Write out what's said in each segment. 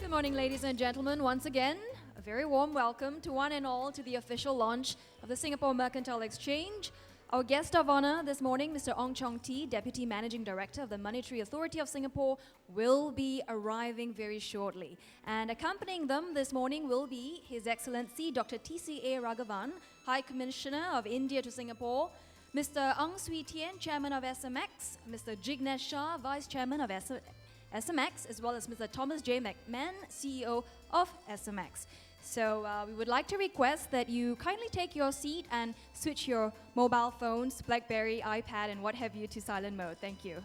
Good morning, ladies and gentlemen. Once again, a very warm welcome to one and all to the official launch of the Singapore Mercantile Exchange. Our guest of honor this morning, Mr. Ong Chong Tee, Deputy Managing Director of the Monetary Authority of Singapore, will be arriving very shortly. And accompanying them this morning will be His Excellency Dr. T.C.A. Raghavan, High Commissioner of India to Singapore, Mr. Ang Swee Tien, Chairman of SMX, Mr. Jignesh Shah, Vice Chairman of SMX, as well as Mr. Thomas J. McMahon, CEO of SMX. So we would like to request that you kindly take your seat and switch your mobile phones, BlackBerry, iPad, and what have you to silent mode. Thank you.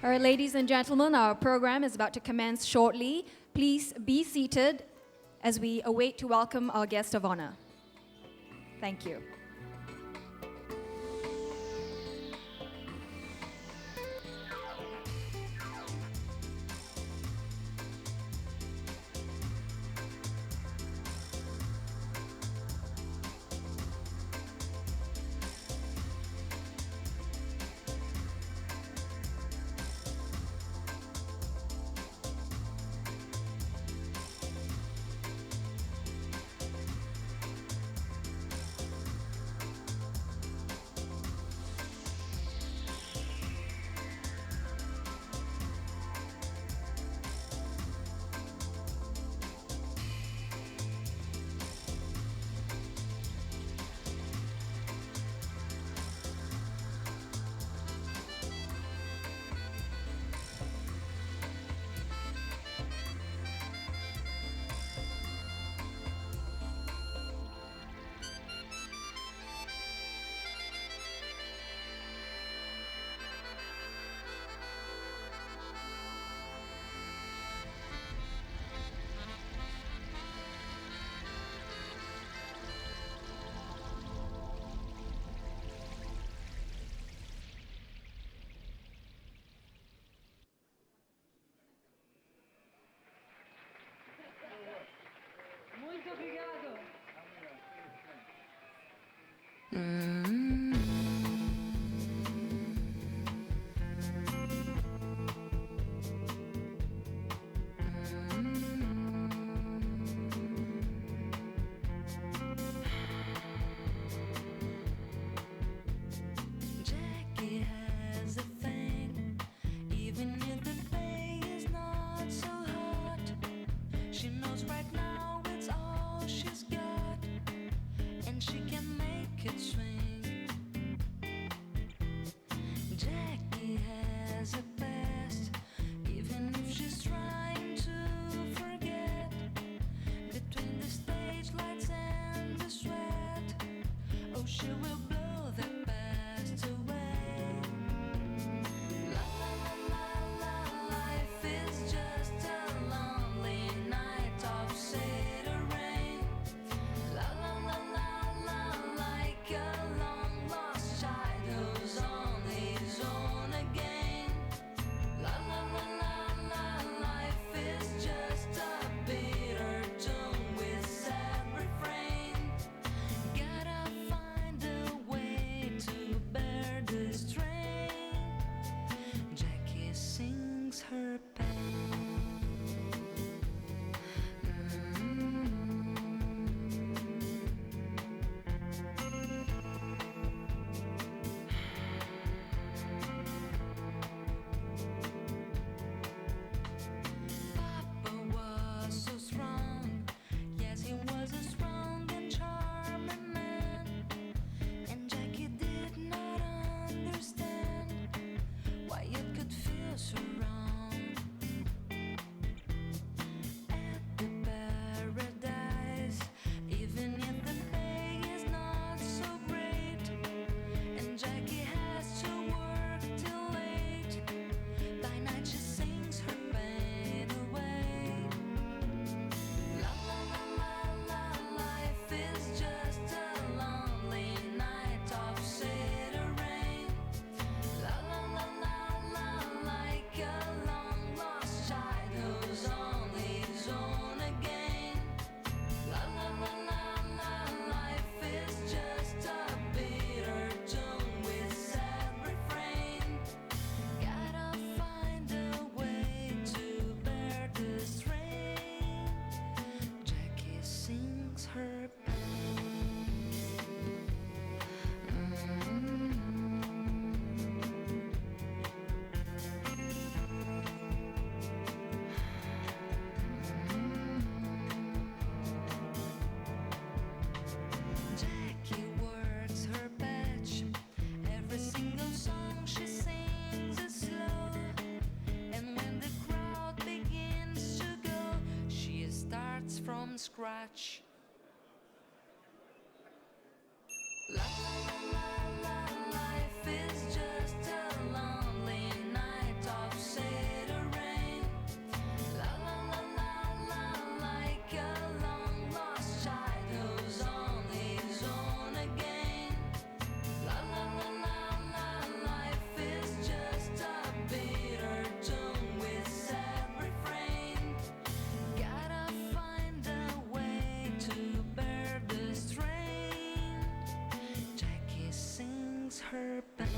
All right, ladies and gentlemen, our program is about to commence shortly. Please be seated as we await to welcome our guest of honor. Thank you. Muito obrigado. Jackie has a thing, even if the pay is not so hot. She knows right now it's all she's from scratch. La la la la, life is just a lonely night of cedar rain. La la la la la, like a long lost child who's on his own again. La la la la la, life is just a bitter tune with sad refrain. Gotta find a way to bear the strain. Jackie sings her pain.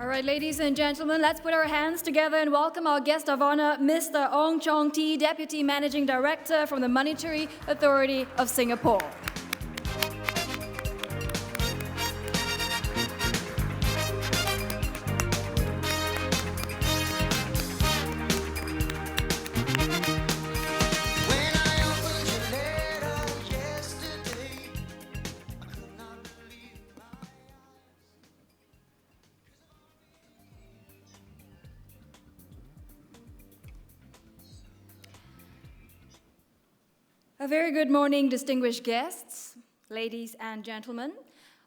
All right, ladies and gentlemen, let's put our hands together and welcome our guest of honor, Mr. Ong Chong Tee, Deputy Managing Director from the Monetary Authority of Singapore. When I opened your letter yesterday, I could not believe my eyes. A very good morning, distinguished guests, ladies and gentlemen.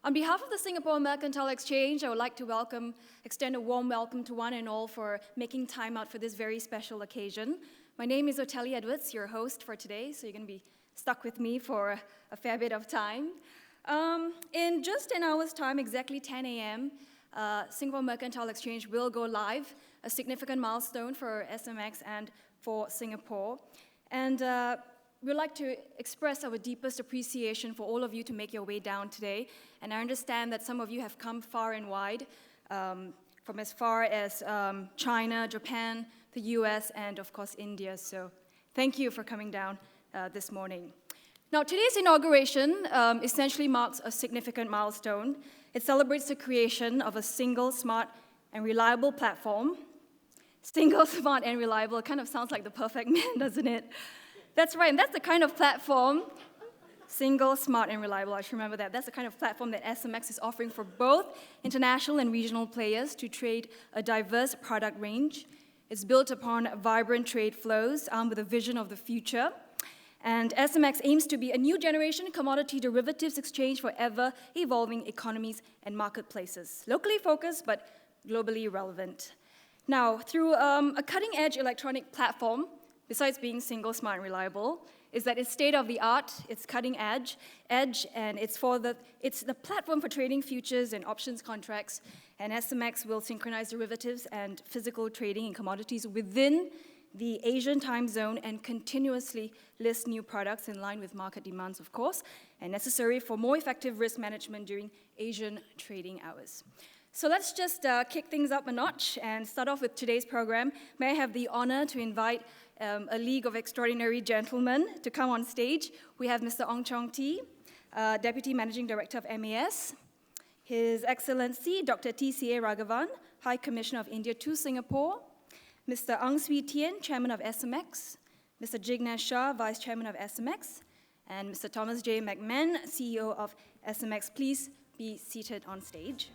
On behalf of the Singapore Mercantile Exchange, I would like to extend a warm welcome to one and all for making time out for this very special occasion. My name is Otelli Edwards, your host for today, so you're going to be stuck with me for a fair bit of time. In just an hour's time, exactly 10 a.m., Singapore Mercantile Exchange will go live, a significant milestone for SMX and for Singapore. And we'd like to express our deepest appreciation for all of you to make your way down today. And I understand that some of you have come far and wide, from as far as China, Japan, the US, and of course India. So thank you for coming down this morning. Now, today's inauguration essentially marks a significant milestone. It celebrates the creation of a single, smart, and reliable platform. Single, smart, and reliable kind of sounds like the perfect man, doesn't it? That's right, and that's the kind of platform, single, smart, and reliable, I should remember that. That's the kind of platform that SMX is offering for both international and regional players to trade a diverse product range. It's built upon vibrant trade flows, armed with a vision of the future. And SMX aims to be a new generation commodity derivatives exchange for ever-evolving economies and marketplaces. Locally focused, but globally relevant. Now, through a cutting-edge electronic platform, besides being single, smart, and reliable, is that it's state-of-the-art, it's cutting-edge, and it's the platform for trading futures and options contracts, and SMX will synchronize derivatives and physical trading in commodities within the Asian time zone and continuously list new products in line with market demands, of course, and necessary for more effective risk management during Asian trading hours. So let's just kick things up a notch and start off with today's program. May I have the honor to invite a League of Extraordinary Gentlemen to come on stage. We have Mr. Ong Chong Tee, Deputy Managing Director of MAS, His Excellency Dr. TCA Raghavan, High Commissioner of India to Singapore, Mr. Ang Swee Tien, Chairman of SMX, Mr. Jignesh Shah, Vice Chairman of SMX, and Mr. Thomas J. McMahon, CEO of SMX. Please be seated on stage.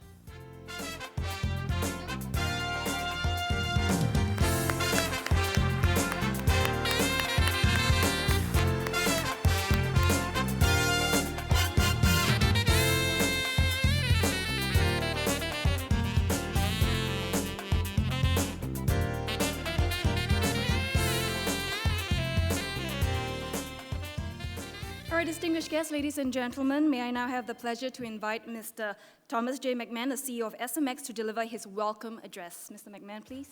Our distinguished guests, ladies and gentlemen, may I now have the pleasure to invite Mr. Thomas J. McMahon, the CEO of SMX, to deliver his welcome address. Mr. McMahon, please.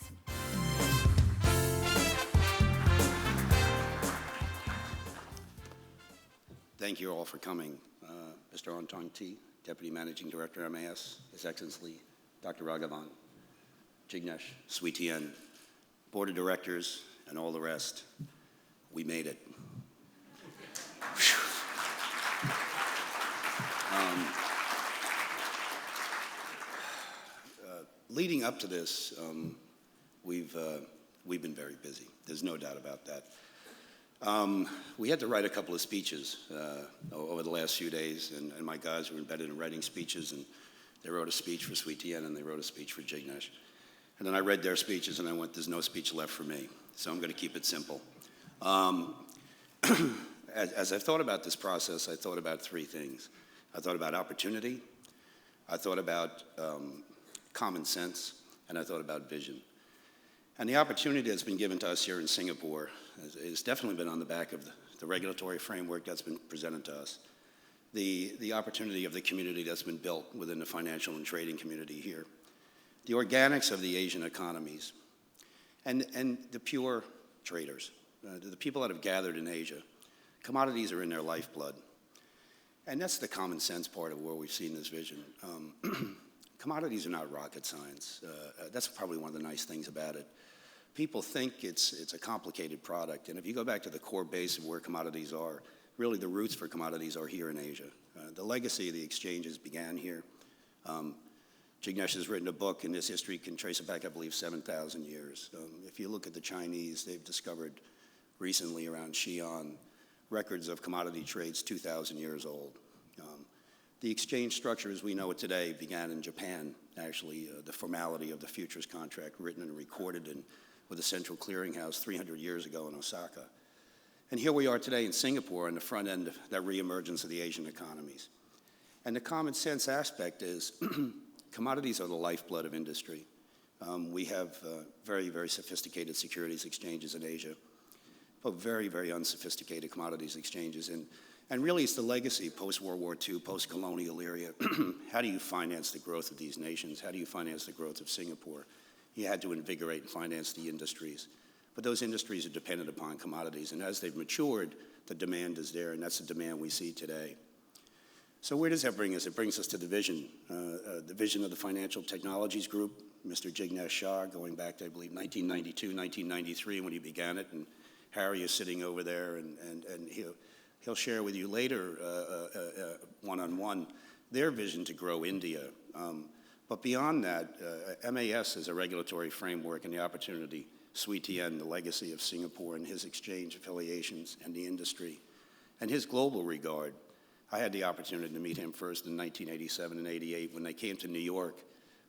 Thank you all for coming. Mr. Ong Chong T, Deputy Managing Director, MAS, His Excellency Dr. Raghavan, Jignesh, Sui Tien, Board of Directors, and all the rest. We made it. Leading up to this, we've been very busy. There's no doubt about that. We had to write a couple of speeches over the last few days, and my guys were embedded in writing speeches, and they wrote a speech for Sui Tien, and they wrote a speech for Jignesh. And then I read their speeches, and I went, there's no speech left for me, so I'm going to keep it simple. As I thought about this process, I thought about three things. I thought about opportunity, I thought about common sense, and I thought about vision. And the opportunity that's been given to us here in Singapore has definitely been on the back of the regulatory framework that's been presented to us. The opportunity of the community that's been built within the financial and trading community here. The organics of the Asian economies. And the pure traders, the people that have gathered in Asia. Commodities are in their lifeblood. And that's the common sense part of where we've seen this vision. Commodities are not rocket science. That's probably one of the nice things about it. People think it's a complicated product, and if you go back to the core base of where commodities are, really the roots for commodities are here in Asia. The legacy of the exchanges began here. Jignesh has written a book, and this history can trace it back, I believe, 7,000 years. If you look at the Chinese, they've discovered recently around Xi'an records of commodity trades 2,000 years old. The exchange structure as we know it today began in Japan, actually, the formality of the futures contract written and recorded with a central clearinghouse 300 years ago in Osaka. And here we are today in Singapore on the front end of that reemergence of the Asian economies. And the common sense aspect is commodities are the lifeblood of industry. We have very, very sophisticated securities exchanges in Asia, but very, very unsophisticated commodities exchanges. And really it's the legacy post-World War II, post-colonial era. How do you finance the growth of these nations? How do you finance the growth of Singapore? You had to invigorate and finance the industries. But those industries are dependent upon commodities, and as they've matured, the demand is there, and that's the demand we see today. So where does that bring us? It brings us to the vision of the Financial Technologies Group, Mr. Jignesh Shah, going back to, I believe, 1992, 1993, when he began it, and Harry is sitting over there, and he'll share with you later, one-on-one, their vision to grow India. But beyond that, MAS is a regulatory framework and the opportunity, Sui Tien, the legacy of Singapore and his exchange affiliations and the industry, and his global regard. I had the opportunity to meet him first in 1987 and 88 when they came to New York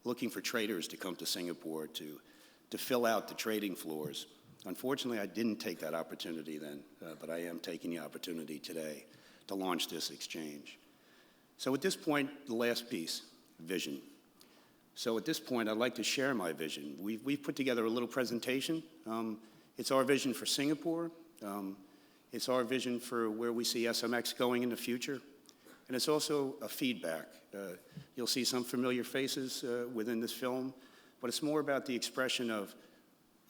looking for traders to come to Singapore to fill out the trading floors. Unfortunately, I didn't take that opportunity then, but I am taking the opportunity today to launch this exchange. So at this point, the last piece, vision. So at this point, I'd like to share my vision. We've put together a little presentation. It's our vision for Singapore. It's our vision for where we see SMX going in the future. And it's also a feedback. You'll see some familiar faces within this film, but it's more about the expression of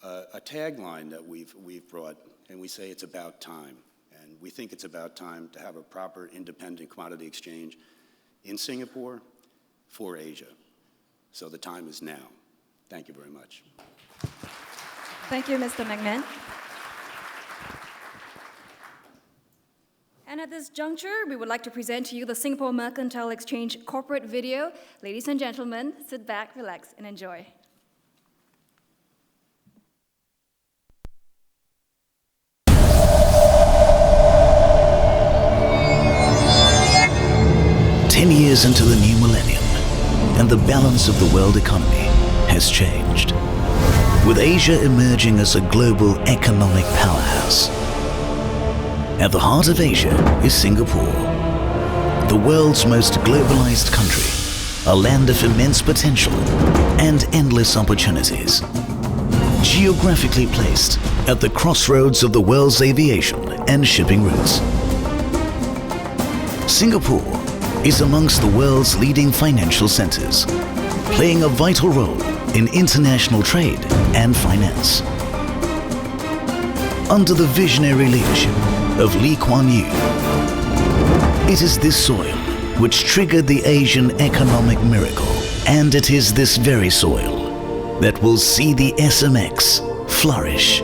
a tagline that we've brought, and we say it's about time. And we think it's about time to have a proper independent commodity exchange in Singapore for Asia. So the time is now. Thank you very much. Thank you, Mr. McMahon. And at this juncture, we would like to present to you the Singapore Mercantile Exchange corporate video. Ladies and gentlemen, sit back, relax, and enjoy. Years into the new millennium, and the balance of the world economy has changed, with Asia emerging as a global economic powerhouse. At the heart of Asia is Singapore, the world's most globalized country, a land of immense potential and endless opportunities. Geographically placed at the crossroads of the world's aviation and shipping routes, Singapore is amongst the world's leading financial centers, playing a vital role in international trade and finance. Under the visionary leadership of Lee Kuan Yew, it is this soil which triggered the Asian economic miracle, and it is this very soil that will see the SMX flourish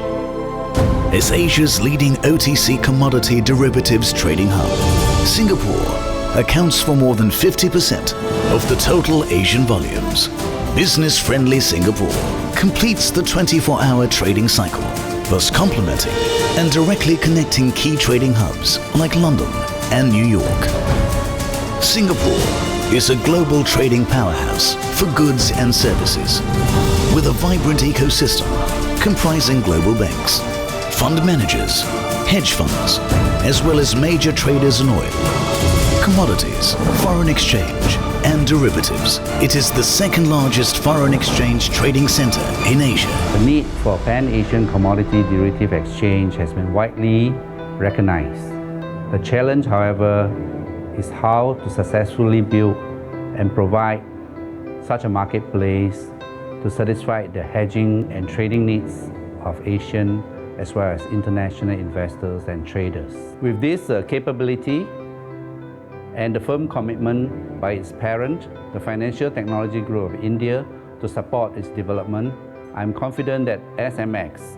as Asia's leading OTC commodity derivatives trading hub. Singapore accounts for more than 50% of the total Asian volumes. Business-friendly Singapore completes the 24-hour trading cycle, thus complementing and directly connecting key trading hubs like London and New York. Singapore is a global trading powerhouse for goods and services, with a vibrant ecosystem comprising global banks, fund managers, hedge funds, as well as major traders in oil, commodities, foreign exchange, and derivatives. It is the second largest foreign exchange trading center in Asia. The need for Pan-Asian commodity derivative exchange has been widely recognized. The challenge, however, is how to successfully build and provide such a marketplace to satisfy the hedging and trading needs of Asian as well as international investors and traders. With this capability and the firm commitment by its parent, the Financial Technology Group of India, to support its development, I'm confident that SMX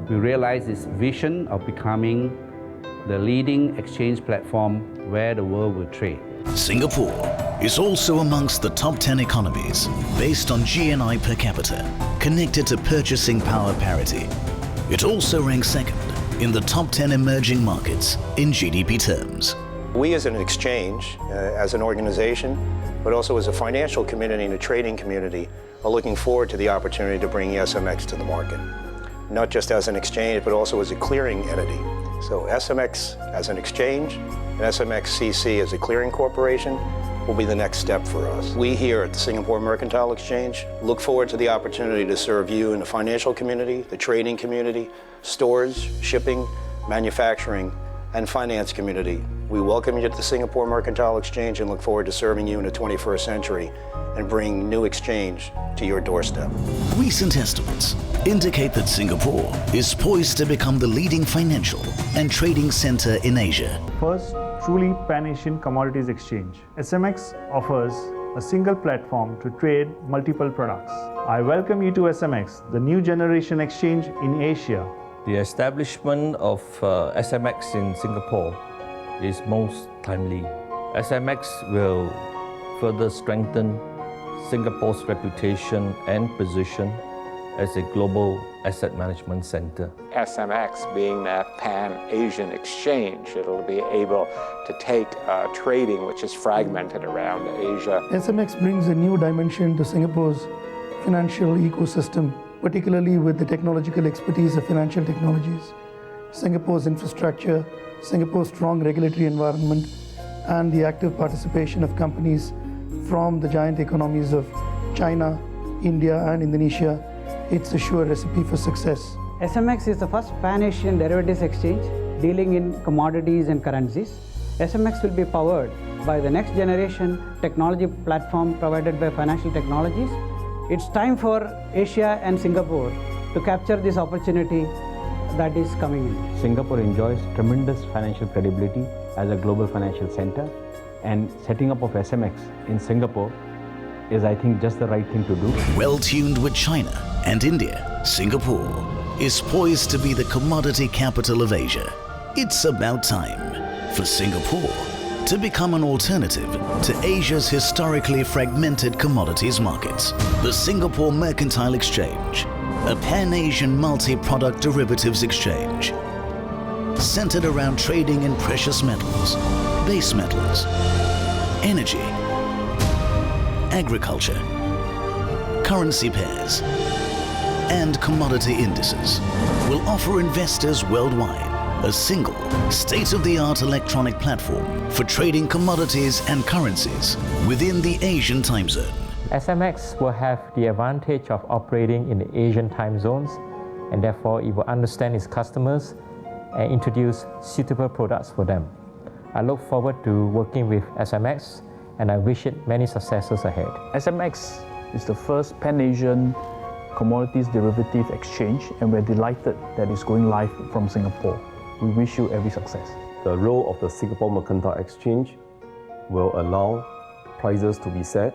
will realize its vision of becoming the leading exchange platform where the world will trade. Singapore is also amongst the top 10 economies based on GNI per capita, connected to purchasing power parity. It also ranks second in the top 10 emerging markets in GDP terms. We as an exchange, as an organization, but also as a financial community and a trading community, are looking forward to the opportunity to bring SMX to the market. Not just as an exchange, but also as a clearing entity. So SMX as an exchange and SMX-CC as a clearing corporation will be the next step for us. We here at the Singapore Mercantile Exchange look forward to the opportunity to serve you in the financial community, the trading community, stores, shipping, manufacturing, and finance community. We welcome you to the Singapore Mercantile Exchange and look forward to serving you in the 21st century and bring new exchange to your doorstep. Recent estimates indicate that Singapore is poised to become the leading financial and trading center in Asia. First, truly Pan-Asian commodities exchange. SMX offers a single platform to trade multiple products. I welcome you to SMX, the new generation exchange in Asia. The establishment of SMX in Singapore is most timely. SMX will further strengthen Singapore's reputation and position as a global asset management center. SMX being that Pan-Asian exchange, it'll be able to take trading which is fragmented around Asia. SMX brings a new dimension to Singapore's financial ecosystem, particularly with the technological expertise of financial technologies, Singapore's infrastructure, Singapore's strong regulatory environment, and the active participation of companies from the giant economies of China, India, and Indonesia. It's a sure recipe for success. SMX is the first Pan-Asian derivatives exchange dealing in commodities and currencies. SMX will be powered by the next generation technology platform provided by financial technologies. It's time for Asia and Singapore to capture this opportunity that is coming in. Singapore enjoys tremendous financial credibility as a global financial center, and setting up of SMX in Singapore is, I think, just the right thing to do. Well tuned with China and India, Singapore is poised to be the commodity capital of Asia. It's about time for Singapore to become an alternative to Asia's historically fragmented commodities markets. The Singapore Mercantile Exchange, a Pan-Asian multi-product derivatives exchange centered around trading in precious metals, base metals, energy, agriculture, currency pairs, and commodity indices, will offer investors worldwide a single, state-of-the-art electronic platform for trading commodities and currencies within the Asian time zone. SMX will have the advantage of operating in the Asian time zones, and therefore it will understand its customers and introduce suitable products for them. I look forward to working with SMX, and I wish it many successes ahead. SMX is the first Pan-Asian commodities derivative exchange, and we're delighted that it's going live from Singapore. We wish you every success. The role of the Singapore Mercantile Exchange will allow prices to be set,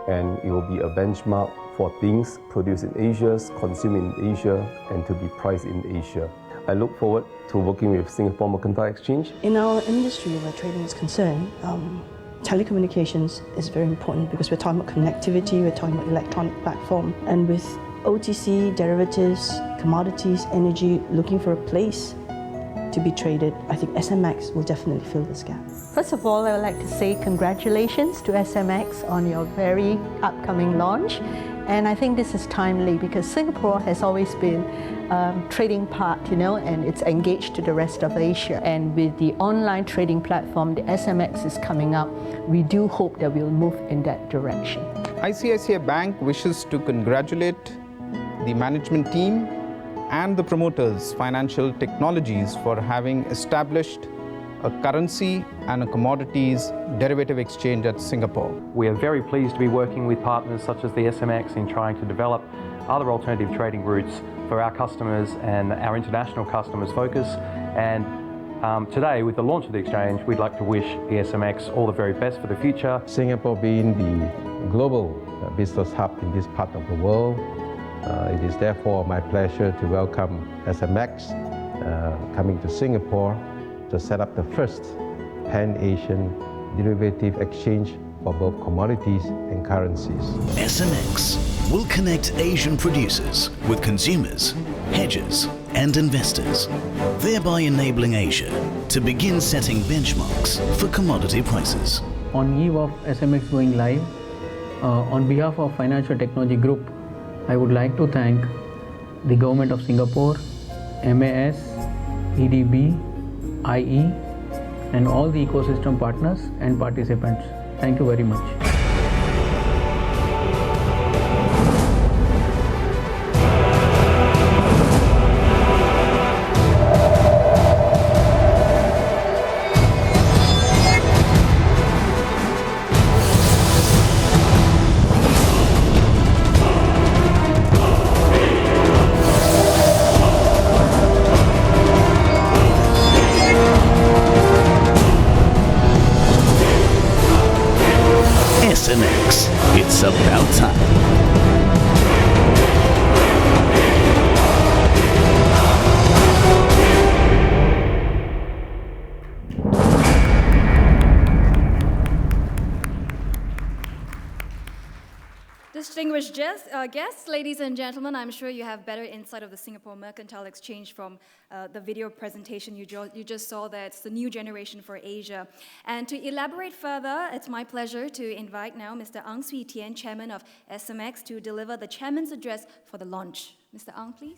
and it will be a benchmark for things produced in Asia, consumed in Asia, and to be priced in Asia. I look forward to working with Singapore Mercantile Exchange. In our industry where trading is concerned, telecommunications is very important because we're talking about connectivity, we're talking about electronic platform, and with OTC, derivatives, commodities, energy looking for a place to be traded, I think SMX will definitely fill this gap. First of all, I would like to say congratulations to SMX on your very upcoming launch. And I think this is timely because Singapore has always been trading part, and it's engaged to the rest of Asia. And with the online trading platform, the SMX is coming up, we do hope that we'll move in that direction. ICICI Bank wishes to congratulate the management team and the promoters, Financial Technologies, for having established a currency and a commodities derivative exchange at Singapore. We are very pleased to be working with partners such as the SMX in trying to develop other alternative trading routes for our customers and our international customers' focus. And today, with the launch of the exchange, we'd like to wish the SMX all the very best for the future. Singapore being the global business hub in this part of the world, it is therefore my pleasure to welcome SMX coming to Singapore to set up the first Pan-Asian derivative exchange for both commodities and currencies. SMX will connect Asian producers with consumers, hedgers, and investors, thereby enabling Asia to begin setting benchmarks for commodity prices. On eve of SMX going live, on behalf of Financial Technology Group, I would like to thank the Government of Singapore, MAS, EDB, IE, and all the ecosystem partners and participants. Thank you very much. SMX, it's about time. Distinguished guests, ladies and gentlemen, I'm sure you have better insight of the Singapore Mercantile Exchange from the video presentation you just saw. That it's the new generation for Asia. And to elaborate further, it's my pleasure to invite now Mr. Ang Swee Tien, Chairman of SMX, to deliver the Chairman's address for the launch. Mr. Ang, please.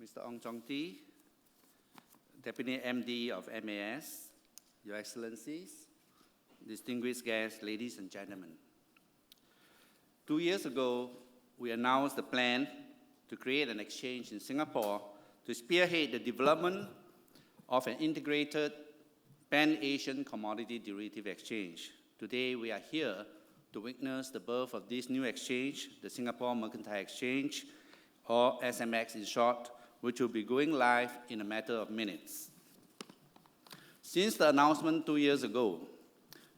Mr. Ong Chong Tee, Deputy MD of MAS, Your Excellencies, distinguished guests, ladies and gentlemen. 2 years ago, we announced the plan to create an exchange in Singapore to spearhead the development of an integrated Pan-Asian commodity derivative exchange. Today, we are here to witness the birth of this new exchange, the Singapore Mercantile Exchange, or SMX in short, which will be going live in a matter of minutes. Since the announcement 2 years ago,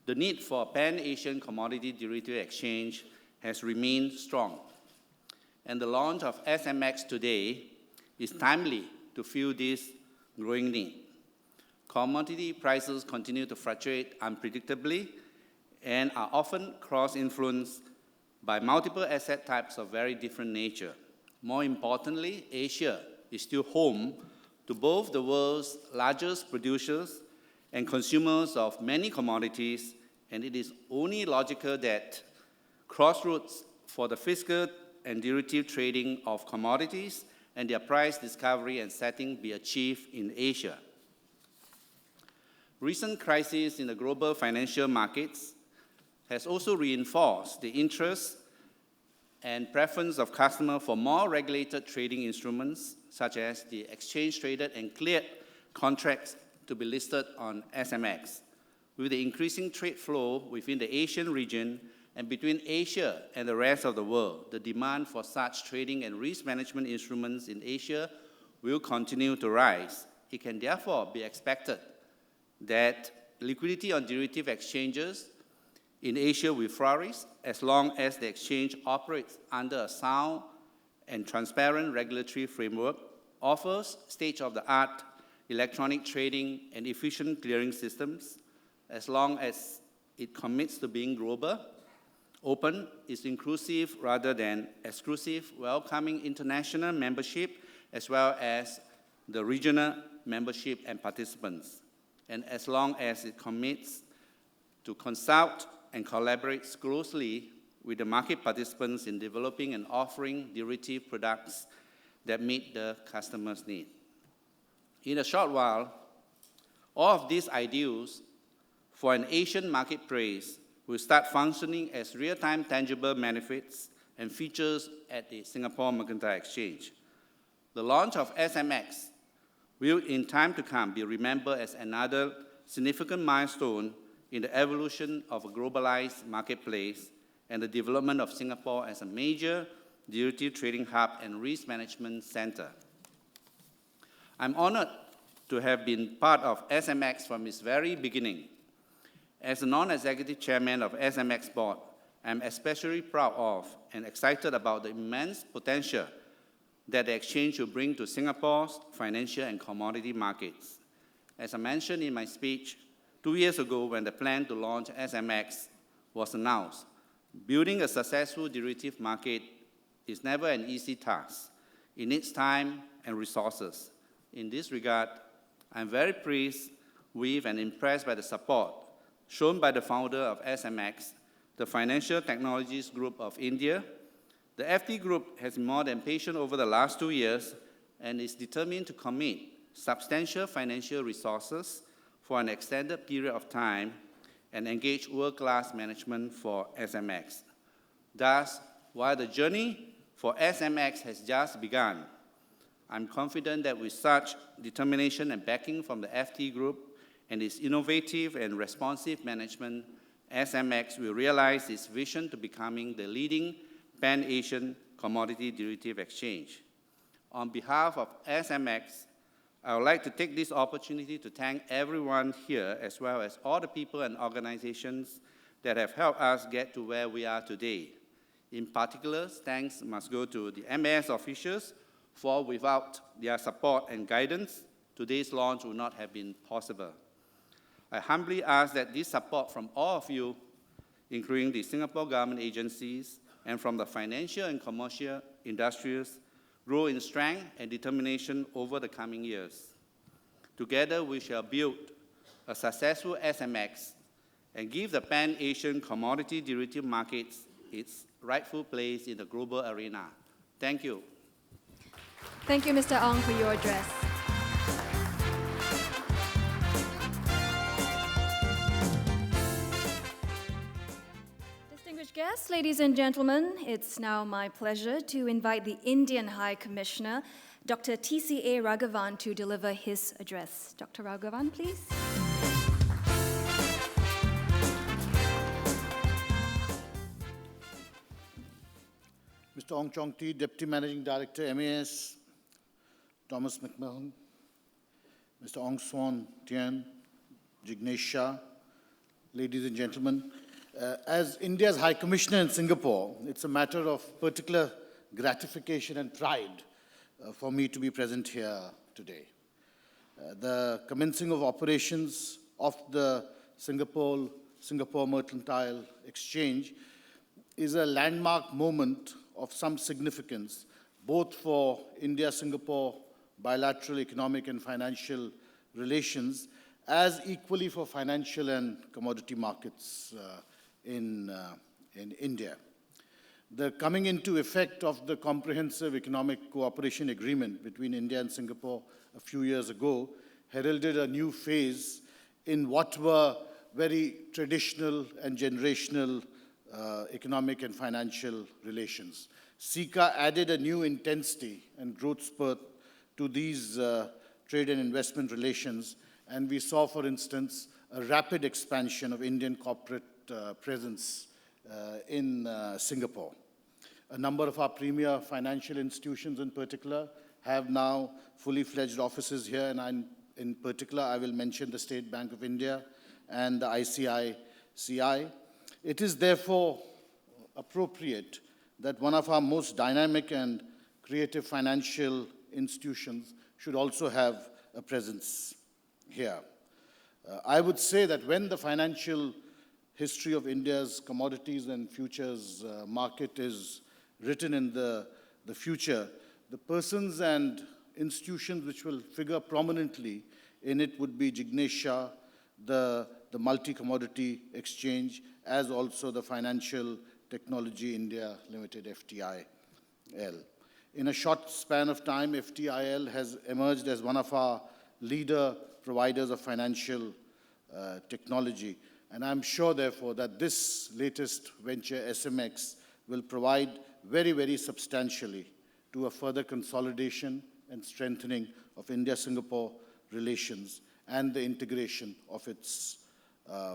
the need for a Pan-Asian commodity derivative exchange has remained strong. And the launch of SMX today is timely to fill this growing need. Commodity prices continue to fluctuate unpredictably and are often cross-influenced by multiple asset types of very different nature. More importantly, Asia is still home to both the world's largest producers and consumers of many commodities, and it is only logical that crossroads for the fiscal and derivative trading of commodities and their price discovery and setting be achieved in Asia. Recent crises in the global financial markets has also reinforced the interest and preference of customers for more regulated trading instruments, such as the exchange-traded and cleared contracts to be listed on SMX. With the increasing trade flow within the Asian region and between Asia and the rest of the world, the demand for such trading and risk management instruments in Asia will continue to rise. It can therefore be expected that liquidity on derivative exchanges in Asia will flourish as long as the exchange operates under a sound and transparent regulatory framework, offers state-of-the-art electronic trading and efficient clearing systems, as long as it commits to being global, open, is inclusive rather than exclusive, welcoming international membership as well as the regional membership and participants, and as long as it commits to consult and collaborates closely with the market participants in developing and offering derivative products that meet the customer's need. In a short while, all of these ideals for an Asian marketplace will start functioning as real-time tangible benefits and features at the Singapore Mercantile Exchange. The launch of SMX will, in time to come, be remembered as another significant milestone in the evolution of a globalized marketplace and the development of Singapore as a major derivative trading hub and risk management center. I'm honored to have been part of SMX from its very beginning. As a non-executive chairman of SMX board, I'm especially proud of and excited about the immense potential that the exchange will bring to Singapore's financial and commodity markets. As I mentioned in my speech, 2 years ago when the plan to launch SMX was announced, building a successful derivative market is never an easy task. It needs time and resources. In this regard, I'm very pleased with and impressed by the support shown by the founder of SMX, the Financial Technologies Group of India. The FT Group has been more than patient over the last 2 years and is determined to commit substantial financial resources for an extended period of time and engage world-class management for SMX. Thus, while the journey for SMX has just begun, I'm confident that with such determination and backing from the FT Group and its innovative and responsive management, SMX will realize its vision to becoming the leading Pan-Asian commodity derivative exchange. On behalf of SMX, I would like to take this opportunity to thank everyone here, as well as all the people and organizations that have helped us get to where we are today. In particular, thanks must go to the MAS officials, for without their support and guidance, today's launch would not have been possible. I humbly ask that this support from all of you, including the Singapore government agencies and from the financial and commercial industries, grow in strength and determination over the coming years. Together, we shall build a successful SMX and give the Pan-Asian commodity derivative markets its rightful place in the global arena. Thank you. Thank you, Mr. Ong, for your address. Distinguished guests, ladies and gentlemen, it's now my pleasure to invite the Indian High Commissioner, Dr. TCA Raghavan, to deliver his address. Dr. Raghavan, please. Mr. Ong Chong Tee, Deputy Managing Director, MAS, Thomas McMahon, Mr. Ong Swan Tien, Jignesh Shah, ladies and gentlemen. As India's High Commissioner in Singapore, it's a matter of particular gratification and pride for me to be present here today. The commencing of operations of the Singapore Mercantile Exchange is a landmark moment of some significance, both for India-Singapore bilateral economic and financial relations, as equally for financial and commodity markets in India. The coming into effect of the Comprehensive Economic Cooperation Agreement between India and Singapore a few years ago heralded a new phase in what were very traditional and generational economic and financial relations. SECA added a new intensity and growth spurt to these trade and investment relations, and we saw, for instance, a rapid expansion of Indian corporate presence in Singapore. A number of our premier financial institutions in particular have now fully fledged offices here, and in particular I will mention the State Bank of India and the ICICI. It is therefore appropriate that one of our most dynamic and creative financial institutions should also have a presence here. I would say that when the financial history of India's commodities and futures market is written in the future, the persons and institutions which will figure prominently in it would be Jignesh Shah, the Multi-Commodity Exchange, as also the Financial Technology India Limited, FTIL. In a short span of time, FTIL has emerged as one of our leader providers of financial technology. And I'm sure, therefore, that this latest venture, SMX, will provide very, very substantially to a further consolidation and strengthening of India-Singapore relations and the integration of its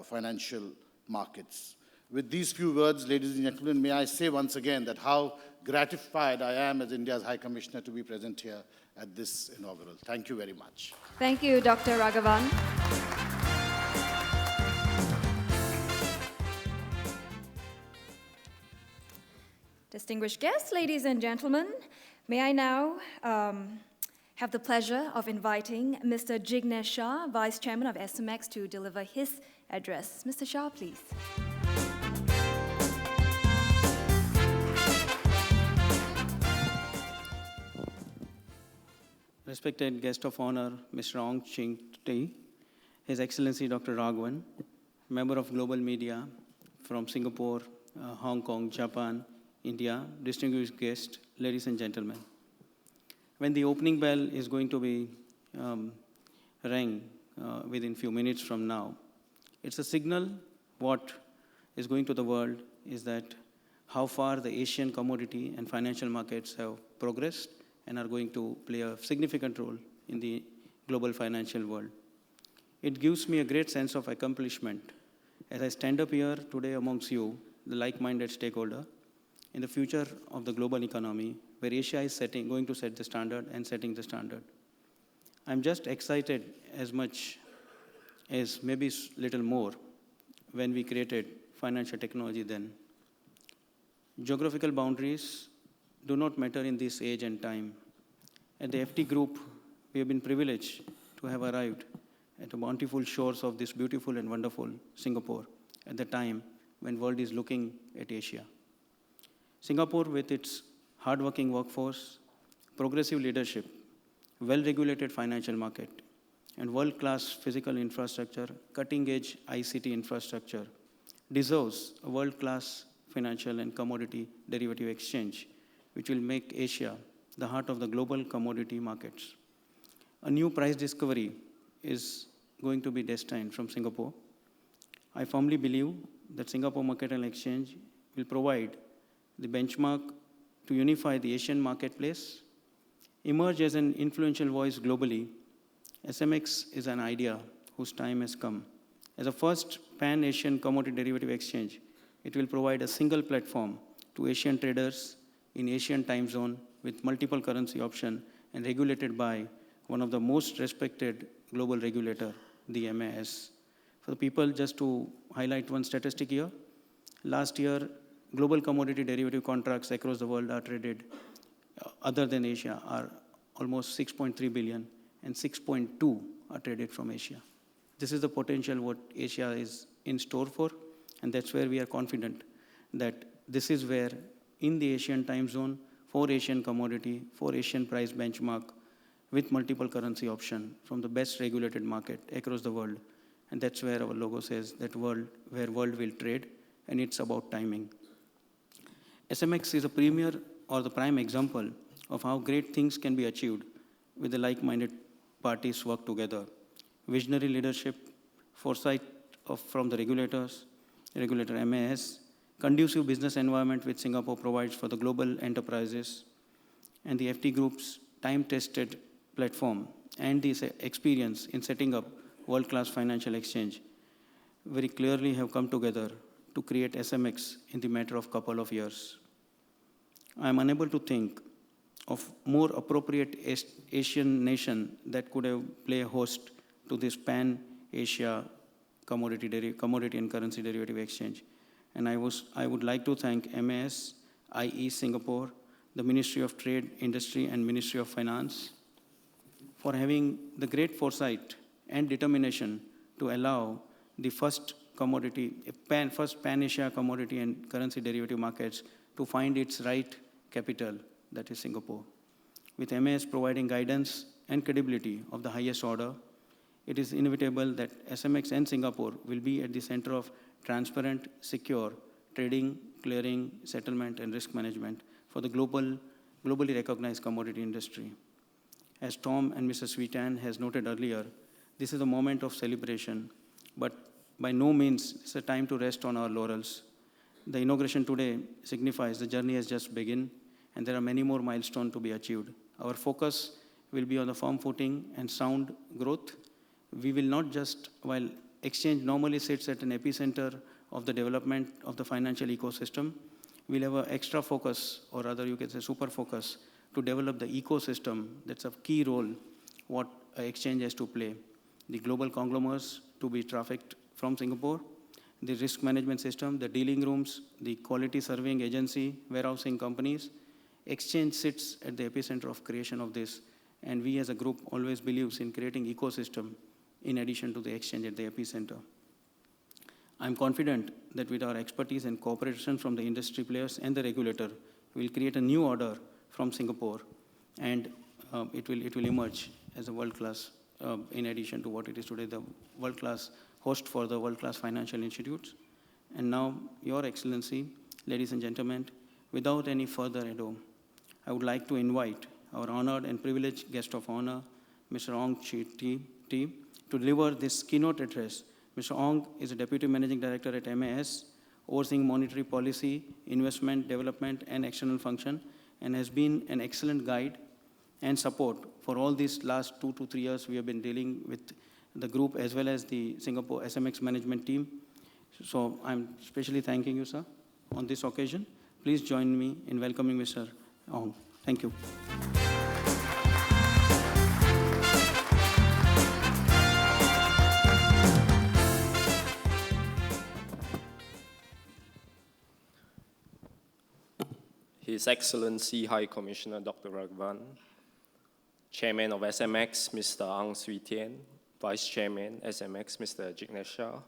financial markets. With these few words, ladies and gentlemen, may I say once again that how gratified I am as India's High Commissioner to be present here at this inaugural. Thank you very much. Thank you, Dr. Raghavan. Distinguished guests, ladies and gentlemen, may I now have the pleasure of inviting Mr. Jignesh Shah, Vice Chairman of SMX, to deliver his address. Mr. Shah, please. Respected guest of honor, Mr. Ong Ching Tee, His Excellency Dr. Raghavan, member of global media from Singapore, Hong Kong, Japan, India, distinguished guests, ladies and gentlemen. When the opening bell is going to be rang within few minutes from now, it's a signal what is going to the world is that how far the Asian commodity and financial markets have progressed and are going to play a significant role in the global financial world. It gives me a great sense of accomplishment as I stand up here today amongst you, the like-minded stakeholder, in the future of the global economy, where Asia is going to set the standard and setting the standard. I'm just excited as much as maybe little more when we created financial technology then. Geographical boundaries do not matter in this age and time. At the FT Group, we have been privileged to have arrived at the bountiful shores of this beautiful and wonderful Singapore at the time when world is looking at Asia. Singapore, with its hardworking workforce, progressive leadership, well-regulated financial market, and world-class physical infrastructure, cutting-edge ICT infrastructure, deserves a world-class financial and commodity derivative exchange, which will make Asia the heart of the global commodity markets. A new price discovery is going to be destined from Singapore. I firmly believe that Singapore Mercantile Exchange will provide the benchmark to unify the Asian marketplace, emerge as an influential voice globally. SMX is an idea whose time has come. As a first pan-Asian commodity derivative exchange, it will provide a single platform to Asian traders in Asian time zone with multiple currency option and regulated by one of the most respected global regulator, the MAS. For the people, just to highlight one statistic here, last year, global commodity derivative contracts across the world are traded, other than Asia, are almost 6.3 billion, and 6.2 are traded from Asia. This is the potential what Asia is in store for, and that's where we are confident that this is where, in the Asian time zone, for Asian commodity, for Asian price benchmark, with multiple currency option from the best regulated market across the world. And that's where our logo says that world, where world will trade, and it's about timing. SMX is a premier or the prime example of how great things can be achieved with the like-minded parties work together. Visionary leadership, foresight from the regulator MAS, conducive business environment which Singapore provides for the global enterprises, and the FT Group's time-tested platform and this experience in setting up world-class financial exchange very clearly have come together to create SMX in the matter of couple of years. I am unable to think of more appropriate Asian nation that could have played host to this pan-Asia commodity and currency derivative exchange. And I would like to thank MAS, IE Singapore, the Ministry of Trade, Industry, and Ministry of Finance for having the great foresight and determination to allow the first pan-Asia commodity and currency derivative markets to find its right capital, that is Singapore. With MAS providing guidance and credibility of the highest order, it is inevitable that SMX and Singapore will be at the center of transparent, secure trading, clearing, settlement, and risk management for the globally recognized commodity industry. As Tom and Mr. Sweetan has noted earlier, this is a moment of celebration, but by no means it's a time to rest on our laurels. The inauguration today signifies the journey has just begun, and there are many more milestones to be achieved. Our focus will be on the firm footing and sound growth. We will not just, while exchange normally sits at an epicenter of the development of the financial ecosystem, we'll have an extra focus, or rather you can say super focus, to develop the ecosystem. That's a key role what an exchange has to play. The global conglomerates to be trafficked from Singapore, the risk management system, the dealing rooms, the quality surveying agency, warehousing companies. Exchange sits at the epicenter of creation of this, and we as a group always believes in creating ecosystem in addition to the exchange at the epicenter. I'm confident that with our expertise and cooperation from the industry players and the regulator, we'll create a new order from Singapore, and it will emerge as a world-class, in addition to what it is today, the world-class host for the world-class financial institutes. And now, Your Excellency, ladies and gentlemen, without any further ado, I would like to invite our honored and privileged guest of honor, Mr. Ong Ching Tee, to deliver this keynote address. Mr. Ong is a Deputy Managing Director at MAS, overseeing monetary policy, investment, development, and external function, and has been an excellent guide and support for all these last 2 to 3 years we have been dealing with the group as well as the Singapore SMX management team. So I'm especially thanking you, sir, on this occasion. Please join me in welcoming Mr. Ong. Thank you. His Excellency High Commissioner Dr. Raghavan, Chairman of SMX, Mr. Ang Swee Tian, Vice Chairman, SMX, Mr. Jignesh,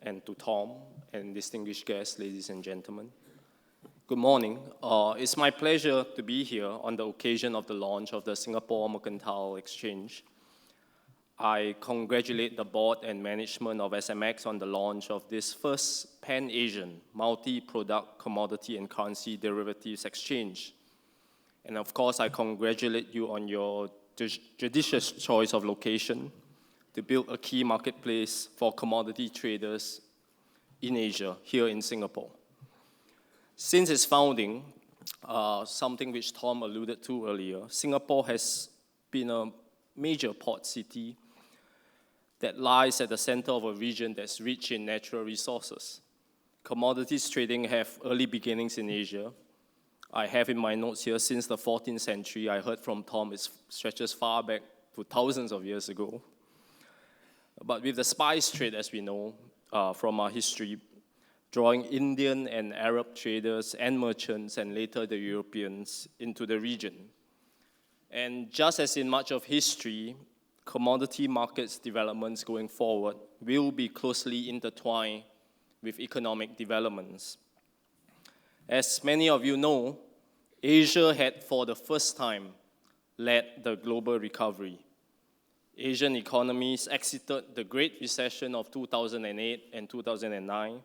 and to Tom and distinguished guests, ladies and gentlemen. Good morning. It's my pleasure to be here on the occasion of the launch of the Singapore Mercantile Exchange. I congratulate the board and management of SMX on the launch of this first pan-Asian multi-product commodity and currency derivatives exchange. And of course, I congratulate you on your judicious choice of location to build a key marketplace for commodity traders in Asia, here in Singapore. Since its founding, something which Tom alluded to earlier, Singapore has been a major port city that lies at the center of a region that's rich in natural resources. Commodities trading have early beginnings in Asia. I have in my notes here, since the 14th century, I heard from Tom, it stretches far back to thousands of years ago. But with the spice trade, as we know from our history, drawing Indian and Arab traders and merchants and later the Europeans into the region. And just as in much of history, commodity markets developments going forward will be closely intertwined with economic developments. As many of you know, Asia had for the first time led the global recovery. Asian economies exited the Great Recession of 2008 and 2009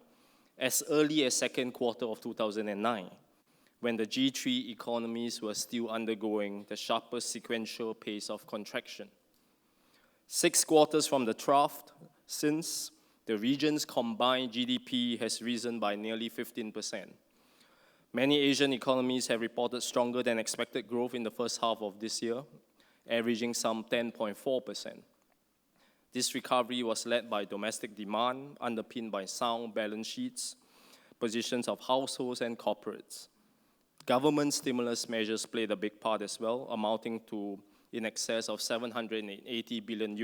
as early as second quarter of 2009, when the G3 economies were still undergoing the sharpest sequential pace of contraction. 6 quarters from the trough since, the region's combined GDP has risen by nearly 15%. Many Asian economies have reported stronger than expected growth in the first half of this year, averaging some 10.4%. This recovery was led by domestic demand, underpinned by sound balance sheets, positions of households and corporates. Government stimulus measures played a big part as well, amounting to in excess of $780 billion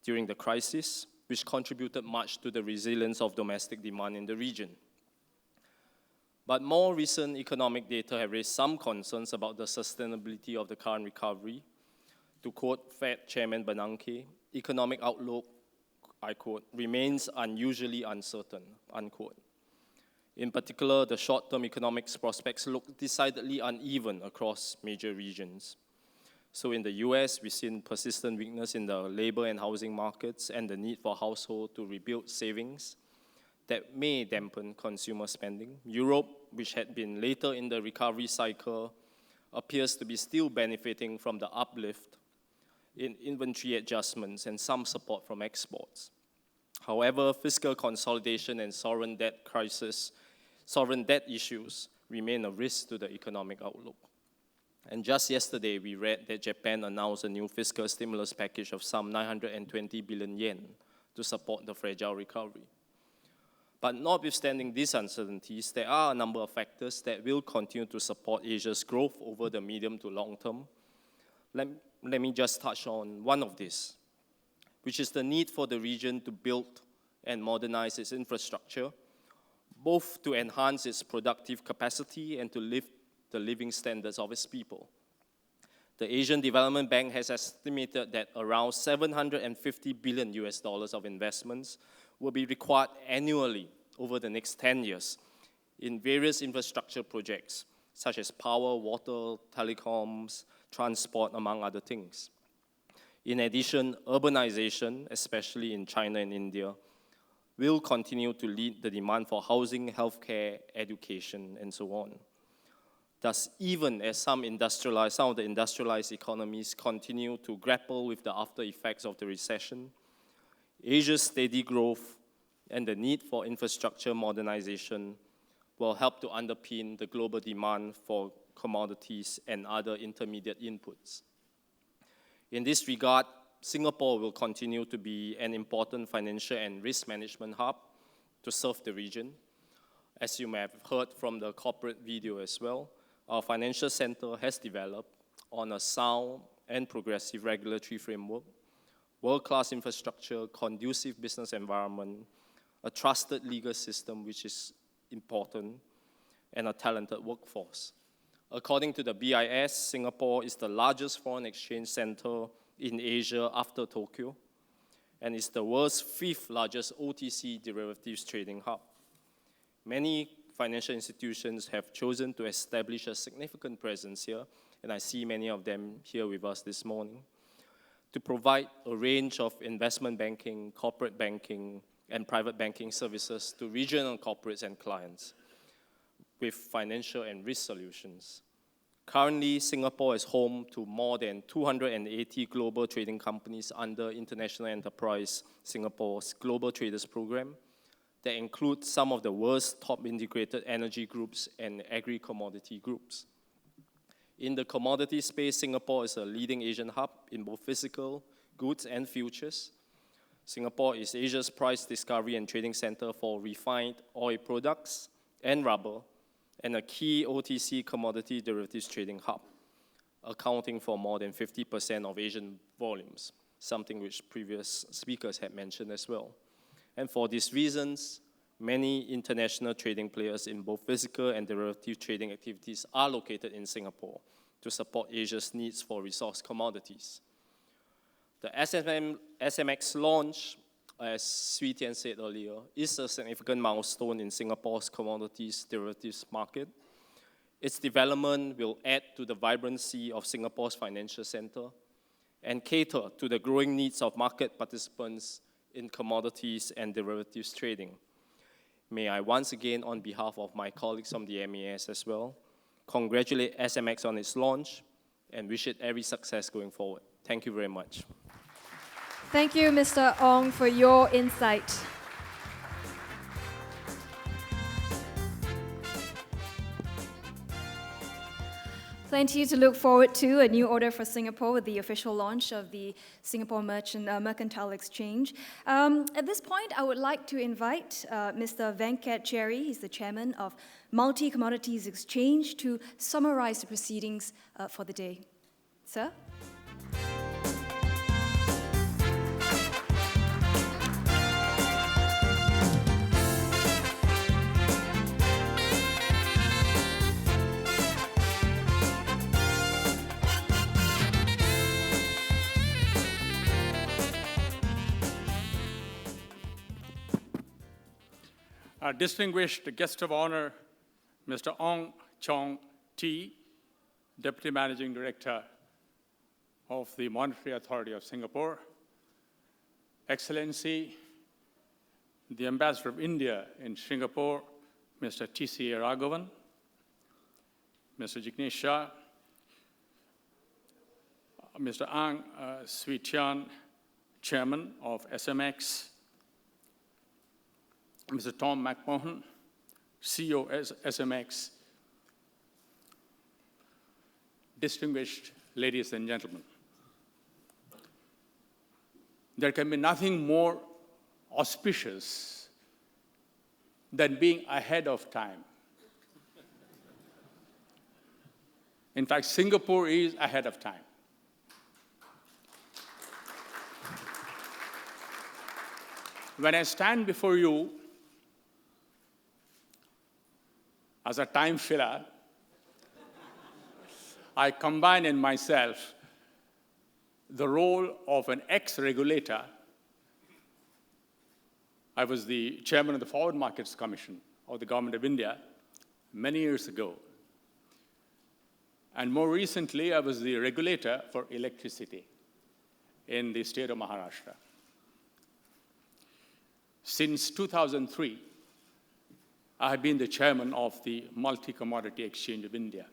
during the crisis, which contributed much to the resilience of domestic demand in the region. But more recent economic data have raised some concerns about the sustainability of the current recovery. To quote Fed Chairman Bernanke, economic outlook, I quote, remains unusually uncertain, unquote. In particular, the short-term economic prospects look decidedly uneven across major regions. So in the US, we've seen persistent weakness in the labor and housing markets and the need for households to rebuild savings that may dampen consumer spending. Europe, which had been later in the recovery cycle, appears to be still benefiting from the uplift in inventory adjustments and some support from exports. However, fiscal consolidation and sovereign debt issues remain a risk to the economic outlook. And just yesterday, we read that Japan announced a new fiscal stimulus package of some 920 billion yen to support the fragile recovery. But notwithstanding these uncertainties, there are a number of factors that will continue to support Asia's growth over the medium to long term. Let me just touch on one of these, which is the need for the region to build and modernize its infrastructure, both to enhance its productive capacity and to lift the living standards of its people. The Asian Development Bank has estimated that around $750 billion of investments will be required annually over the next 10 years in various infrastructure projects, such as power, water, telecoms, transport, among other things. In addition, urbanization, especially in China and India, will continue to lead the demand for housing, healthcare, education, and so on. Thus, even as some of the industrialized economies continue to grapple with the after effects of the recession, Asia's steady growth and the need for infrastructure modernization will help to underpin the global demand for commodities and other intermediate inputs. In this regard, Singapore will continue to be an important financial and risk management hub to serve the region. As you may have heard from the corporate video as well, our financial center has developed on a sound and progressive regulatory framework, world-class infrastructure, conducive business environment, a trusted legal system, which is important, and a talented workforce. According to the BIS, Singapore is the largest foreign exchange center in Asia after Tokyo, and is the world's 5th largest OTC derivatives trading hub. Many financial institutions have chosen to establish a significant presence here, and I see many of them here with us this morning, to provide a range of investment banking, corporate banking, and private banking services to regional corporates and clients with financial and risk solutions. Currently, Singapore is home to more than 280 global trading companies under International Enterprise Singapore's Global Traders Program that includes some of the world's top integrated energy groups and agri-commodity groups. In the commodity space, Singapore is a leading Asian hub in both physical goods and futures. Singapore is Asia's price discovery and trading center for refined oil products and rubber, and a key OTC commodity derivatives trading hub, accounting for more than 50% of Asian volumes, something which previous speakers had mentioned as well. And for these reasons, many international trading players in both physical and derivative trading activities are located in Singapore to support Asia's needs for resource commodities. The SMX launch, as Swee Tian said earlier, is a significant milestone in Singapore's commodities derivatives market. Its development will add to the vibrancy of Singapore's financial center and cater to the growing needs of market participants in commodities and derivatives trading. may I once again, on behalf of my colleagues from the MAS as well, congratulate SMX on its launch and wish it every success going forward. Thank you very much. Thank you, Mr. Ong, for your insight. Plenty to look forward to, a new order for Singapore with the official launch of the Singapore Mercantile Exchange. At this point, I would like to invite Mr. Venkat Cherry, he's the chairman of Multi-Commodities Exchange, to summarize the proceedings for the day. Sir? Our distinguished guest of honor, Mr. Ong Chong Tee, Deputy Managing Director of the Monetary Authority of Singapore, Excellency, the Ambassador of India in Singapore, Mr. TCA Raghavan, Mr. Jignesh Shah, Mr. Ang Swee Tian, Chairman of SMX, Mr. Tom McMahon, CEO SMX, distinguished ladies and gentlemen. There can be nothing more auspicious than being ahead of time. In fact, Singapore is ahead of time. When I stand before you as a time filler, I combine in myself the role of an ex-regulator. I was the chairman of the Forward Markets Commission of the Government of India many years ago. And more recently, I was the regulator for electricity in the state of Maharashtra. Since 2003, I have been the chairman of the Multi-Commodity Exchange of India,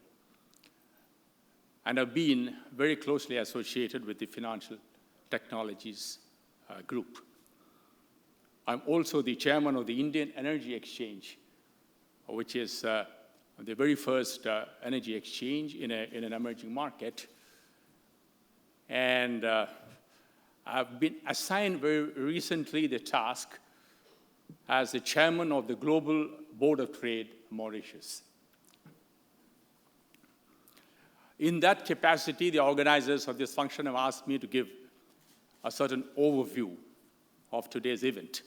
and have been very closely associated with the Financial Technologies Group. I'm also the chairman of the Indian Energy Exchange, which is the very first energy exchange in an emerging market. And I've been assigned very recently the task as the chairman of the Global Board of Trade, Mauritius. In that capacity, the organizers of this function have asked me to give a certain overview of today's event.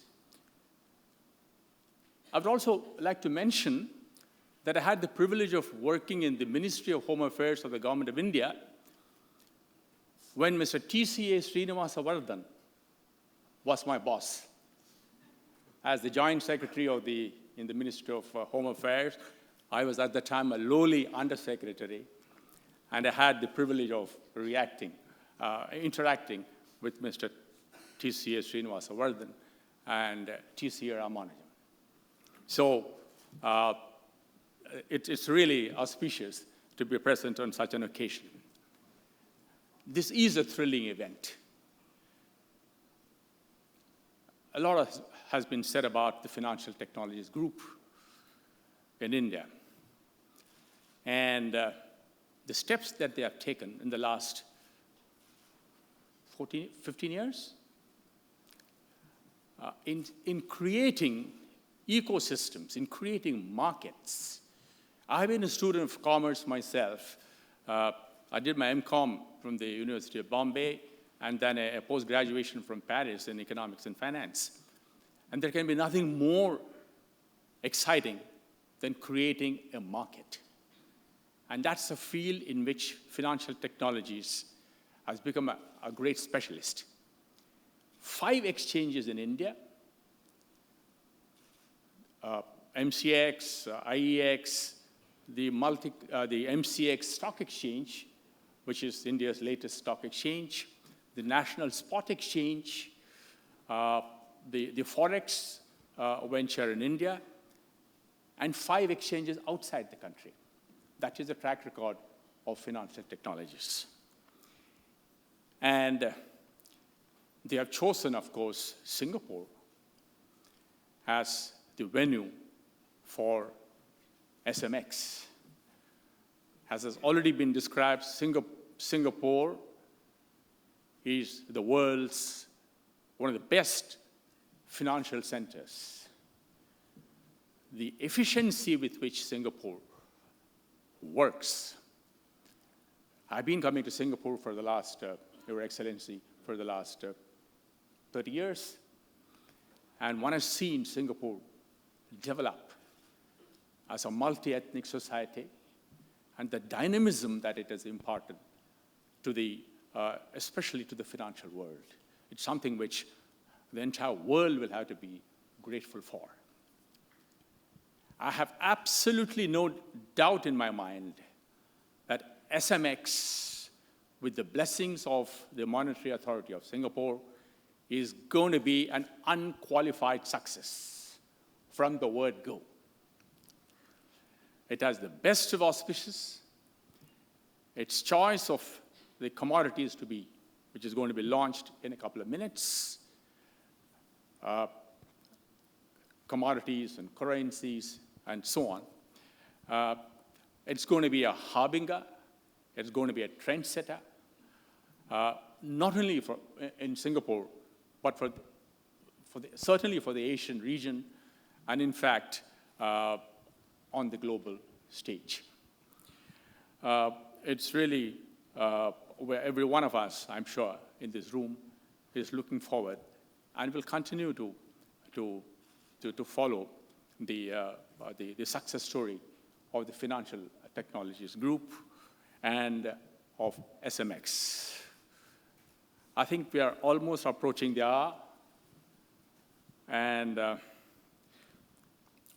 I would also like to mention that I had the privilege of working in the Ministry of Home Affairs of the Government of India when Mr. TCA Srinivasavardhan was my boss. As the Joint Secretary in the Ministry of Home Affairs, I was at the time a lowly undersecretary, and I had the privilege of interacting with Mr. TCA Srinivasavardhan and TCA Ramanujam. So it's really auspicious to be present on such an occasion. This is a thrilling event. A lot has been said about the Financial Technologies Group in India. And the steps that they have taken in the last 15 years in creating ecosystems, in creating markets. I've been a student of commerce myself. I did my MCOM from the University of Bombay, and then a post-graduation from Paris in economics and finance. And there can be nothing more exciting than creating a market. And that's a field in which financial technologies has become a great specialist. 5 exchanges in India, MCX, IEX, the MCX Stock Exchange, which is India's latest stock exchange, the National Spot Exchange, the Forex venture in India, and 5 exchanges outside the country. That is the track record of financial technologies. And they have chosen, of course, Singapore as the venue for SMX. As has already been described, Singapore is the world's one of the best financial centers. The efficiency with which Singapore works. I've been coming to Singapore for the last, Your Excellency, for the last 30 years, and one has seen Singapore develop as a multi-ethnic society, and the dynamism that it has imparted to the, especially to the financial world. It's something which the entire world will have to be grateful for. I have absolutely no doubt in my mind that SMX, with the blessings of the Monetary Authority of Singapore, is going to be an unqualified success from the word go. It has the best of auspices. Its choice of the commodities to be, which is going to be launched in a couple of minutes, commodities and currencies and so on. It's going to be a harbinger. It's going to be a trendsetter, not only in Singapore, but certainly for the Asian region, and in fact, on the global stage. It's really where every one of us, I'm sure, in this room is looking forward and will continue to follow the success story of the Financial Technologies Group and of SMX. I think we are almost approaching the hour. And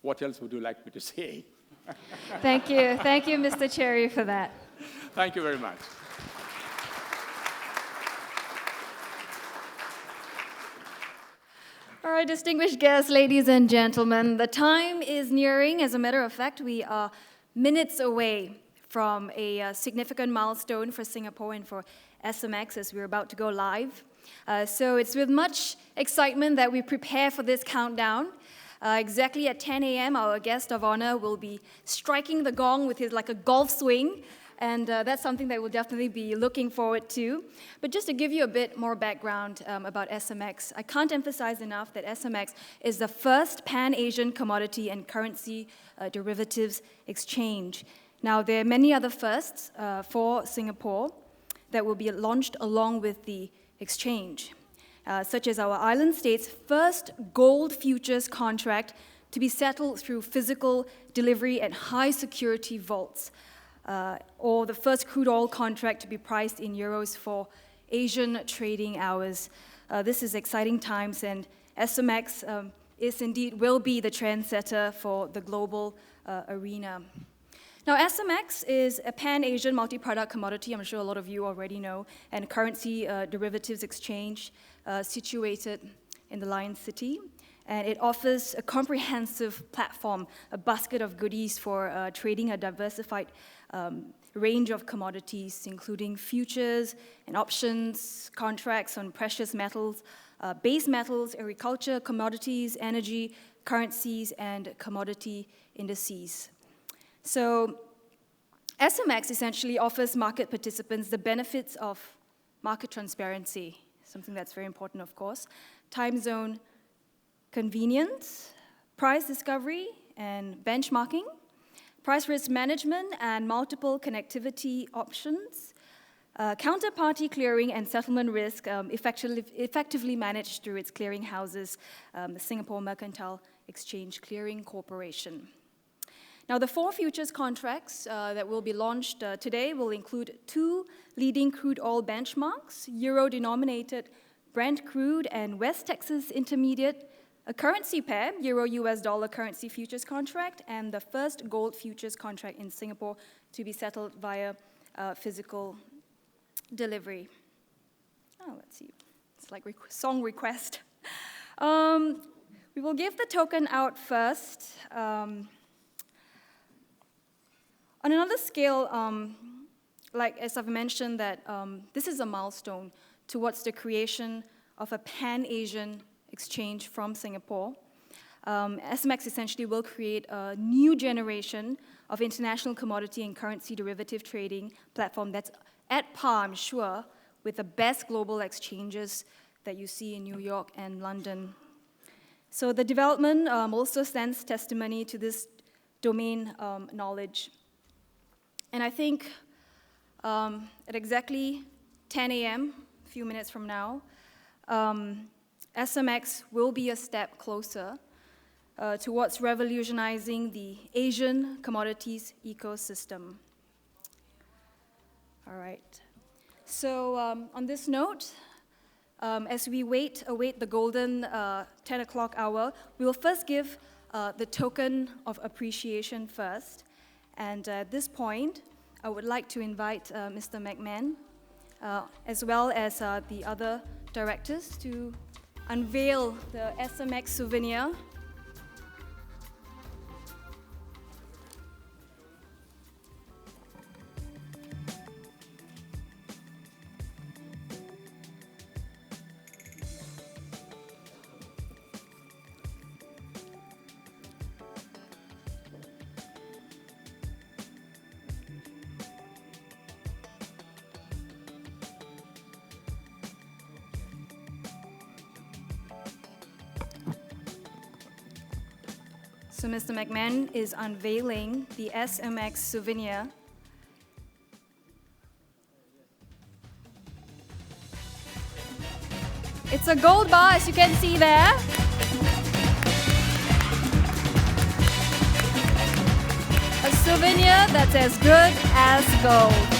what else would you like me to say? Thank you. Thank you, Mr. Cherry, for that. Thank you very much. All right, distinguished guests, ladies and gentlemen, the time is nearing. As a matter of fact, we are minutes away from a significant milestone for Singapore and for SMX as we're about to go live. So it's with much excitement that we prepare for this countdown. Exactly at 10 a.m., our guest of honor will be striking the gong with his like a golf swing, and that's something that we'll definitely be looking forward to. But just to give you a bit more background about SMX, I can't emphasize enough that SMX is the first pan-Asian commodity and currency derivatives exchange. Now, there are many other firsts for Singapore that will be launched along with the exchange, such as our island state's first gold futures contract to be settled through physical delivery and high-security vaults, or the first crude oil contract to be priced in euros for Asian trading hours. This is exciting times, and SMX will be the trendsetter for the global arena. Now, SMX is a pan-Asian multi-product commodity, I'm sure a lot of you already know, and currency derivatives exchange situated in the Lion City. And it offers a comprehensive platform, a basket of goodies for trading a diversified range of commodities, including futures and options, contracts on precious metals, base metals, agriculture, commodities, energy, currencies, and commodity indices. So SMX essentially offers market participants the benefits of market transparency, something that's very important, of course, time zone convenience, price discovery and benchmarking, price risk management and multiple connectivity options, counterparty clearing and settlement risk effectively managed through its clearing houses, the Singapore Mercantile Exchange Clearing Corporation. Now, the 4 futures contracts that will be launched today will include 2 leading crude oil benchmarks, euro-denominated Brent crude and West Texas Intermediate, a currency pair, euro-US dollar currency futures contract, and the first gold futures contract in Singapore to be settled via physical delivery. Oh, let's see. It's like song request. We will give the token out first. On another scale, like as I've mentioned, that this is a milestone towards the creation of a pan-Asian exchange from Singapore. SMX essentially will create a new generation of international commodity and currency derivative trading platform that's at par, I'm sure, with the best global exchanges that you see in New York and London. So the development also stands testimony to this domain knowledge. And I think at exactly 10 a.m., a few minutes from now, SMX will be a step closer towards revolutionizing the Asian commodities ecosystem. All right. So on this note, as we await the golden 10 o'clock hour, we will first give the token of appreciation first. And at this point, I would like to invite Mr. McMahon, as well as the other directors, to unveil the SMX souvenir. So Mr. McMahon is unveiling the SMX souvenir. It's a gold bar, as you can see there. A souvenir that's as good as gold.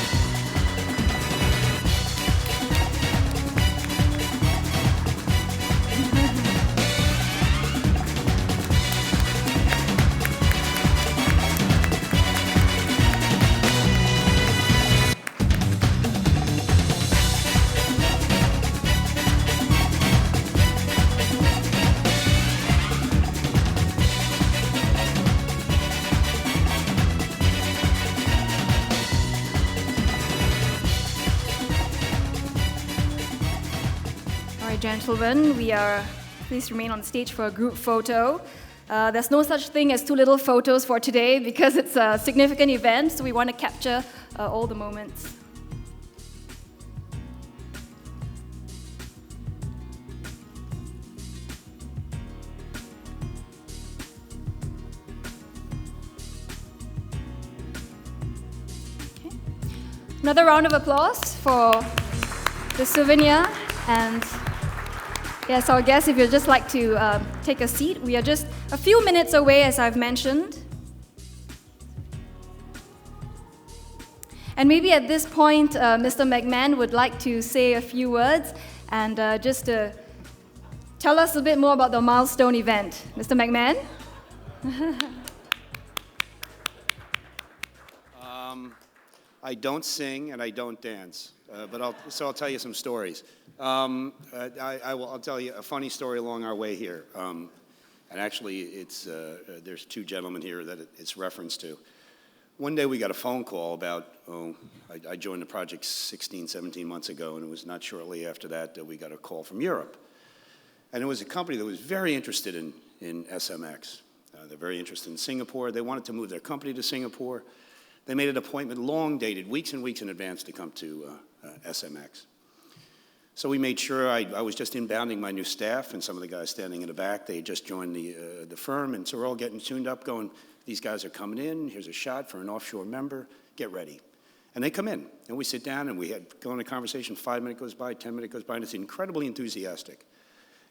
Gentlemen, please remain on stage for a group photo. There's no such thing as too little photos for today because it's a significant event, so we want to capture all the moments. Okay. Another round of applause for the souvenir. And yes, our guests, if you'd just like to take a seat, we are just a few minutes away, as I've mentioned. And maybe at this point, Mr. McMahon would like to say a few words and just to tell us a bit more about the milestone event. Mr. McMahon? I don't sing and I don't dance, but I'll tell you some stories. I'll tell you a funny story along our way here. And actually, there's two gentlemen here that it's referenced to. One day we got a phone call about, I joined the project 16, 17 months ago, and it was not shortly after that we got a call from Europe. And it was a company that was very interested in SMX. They're very interested in Singapore. They wanted to move their company to Singapore. They made an appointment, long dated, weeks and weeks in advance to come to SMX. So we made sure, I was just inbounding my new staff, and some of the guys standing in the back, they had just joined the firm, and so we're all getting tuned up going, these guys are coming in, here's a shot for an offshore member, get ready. And they come in, and we sit down, and we had go in a conversation, 5 minutes goes by, 10 minutes goes by, and it's incredibly enthusiastic.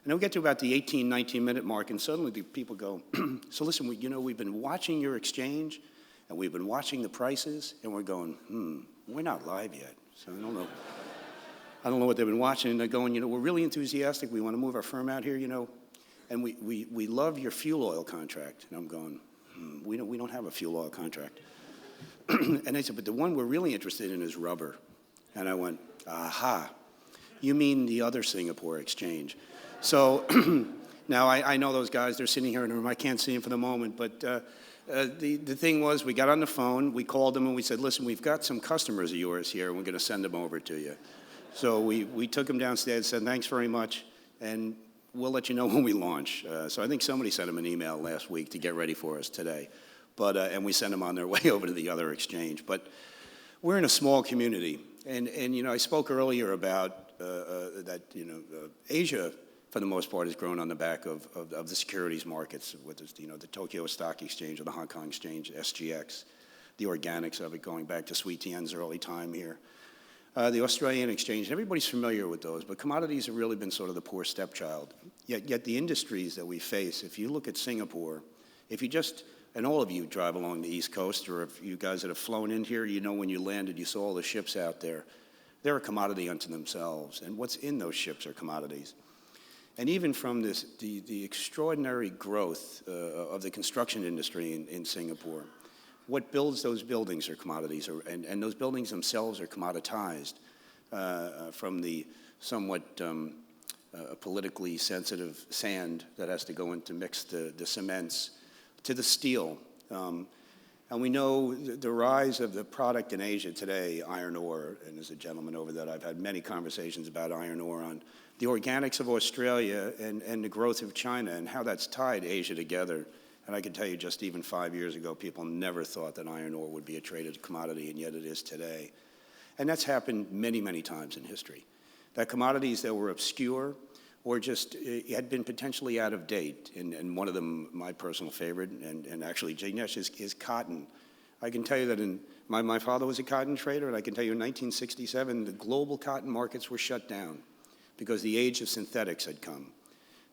And then we get to about the 18, 19-minute mark, and suddenly the people go, so listen, we've been watching your exchange, and we've been watching the prices, and we're going, we're not live yet, so I don't know. I don't know what they've been watching, and they're going, we're really enthusiastic, we want to move our firm out here, and we love your fuel oil contract. And I'm going, we don't have a fuel oil contract. And they said, but the one we're really interested in is rubber. And I went, aha, you mean the other Singapore exchange. So now I know those guys, they're sitting here in the room, I can't see them for the moment, but the thing was, we got on the phone, we called them, and we said, listen, we've got some customers of yours here, and we're going to send them over to you. So we took them downstairs and said, thanks very much, and we'll let you know when we launch. So I think somebody sent them an email last week to get ready for us today. But, and we sent them on their way over to the other exchange. But we're in a small community. And you know, I spoke earlier about that, you know, Asia, for the most part, has grown on the back of the securities markets, whether it's, you know, the Tokyo Stock Exchange or the Hong Kong Exchange, SGX, the organics of it going back to Sui Tian's early time here. The Australian Exchange, everybody's familiar with those, but commodities have really been sort of the poor stepchild. Yet the industries that we face, if you look at Singapore, if you just, and all of you drive along the East Coast, or if you guys that have flown in here, you know when you landed, you saw all the ships out there. They're a commodity unto themselves, and what's in those ships are commodities. And even from this, the extraordinary growth of the construction industry in Singapore, what builds those buildings are commodities, and those buildings themselves are commoditized from the somewhat politically sensitive sand that has to go into mix the cements to the steel. And we know the rise of the product in Asia today, iron ore, and there's a gentleman over that I've had many conversations about iron ore on, the organics of Australia and the growth of China and how that's tied Asia together. And I can tell you just even 5 years ago, people never thought that iron ore would be a traded commodity, and yet it is today. And that's happened many, many times in history. That commodities that were obscure or just had been potentially out of date, and one of them, my personal favorite, and actually Jignesh, is cotton. I can tell you that my father was a cotton trader, and I can tell you in 1967, the global cotton markets were shut down because the age of synthetics had come.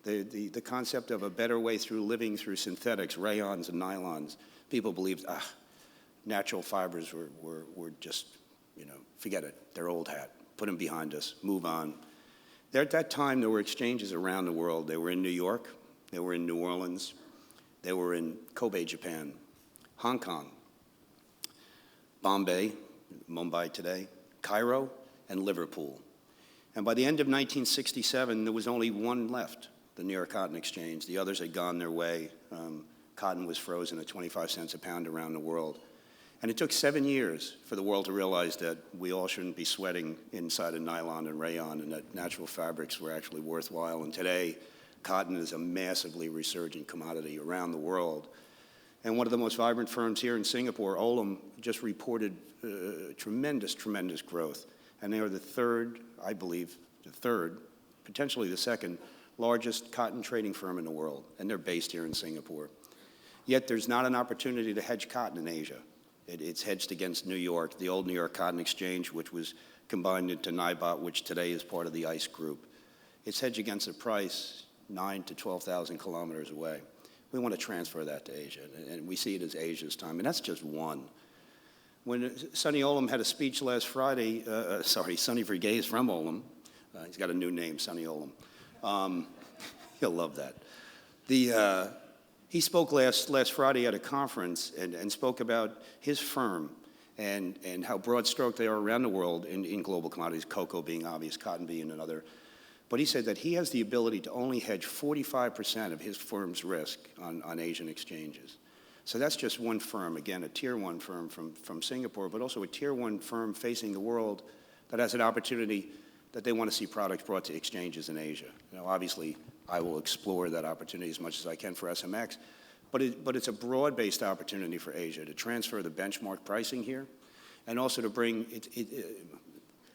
The concept of a better way through living through synthetics, rayons and nylons, people believed, natural fibers were just, you know, forget it, they're old hat, put them behind us, move on. There at that time, there were exchanges around the world. They were in New York, they were in New Orleans, they were in Kobe, Japan, Hong Kong, Bombay, Mumbai today, Cairo, and Liverpool. And by the end of 1967, there was only one left, the New York Cotton Exchange. The others had gone their way. Cotton was frozen at 25 cents a pound around the world. And it took 7 years for the world to realize that we all shouldn't be sweating inside of nylon and rayon, and that natural fabrics were actually worthwhile. And today, cotton is a massively resurgent commodity around the world. And one of the most vibrant firms here in Singapore, Olam, just reported tremendous, tremendous growth. And they are the third, I believe, potentially the second largest cotton trading firm in the world. And they're based here in Singapore. Yet there's not an opportunity to hedge cotton in Asia. It's hedged against New York, the old New York Cotton Exchange, which was combined into NIBOT, which today is part of the ICE group. It's hedged against a price 9,000 to 12,000 kilometers away. We want to transfer that to Asia, and we see it as Asia's time, and that's just one. When Sonny Olam had a speech last Friday, Sonny Verghese from Olam, he's got a new name, Sonny Olam. He'll love that. He spoke last Friday at a conference and spoke about his firm and how broad stroke they are around the world in global commodities, cocoa being obvious, cotton being another. But he said that he has the ability to only hedge 45% of his firm's risk on Asian exchanges. So that's just one firm, again, a tier one firm from Singapore, but also a tier one firm facing the world that has an opportunity that they want to see products brought to exchanges in Asia. You know, obviously, I will explore that opportunity as much as I can for SMX, but it's a broad-based opportunity for Asia to transfer the benchmark pricing here, and also to bring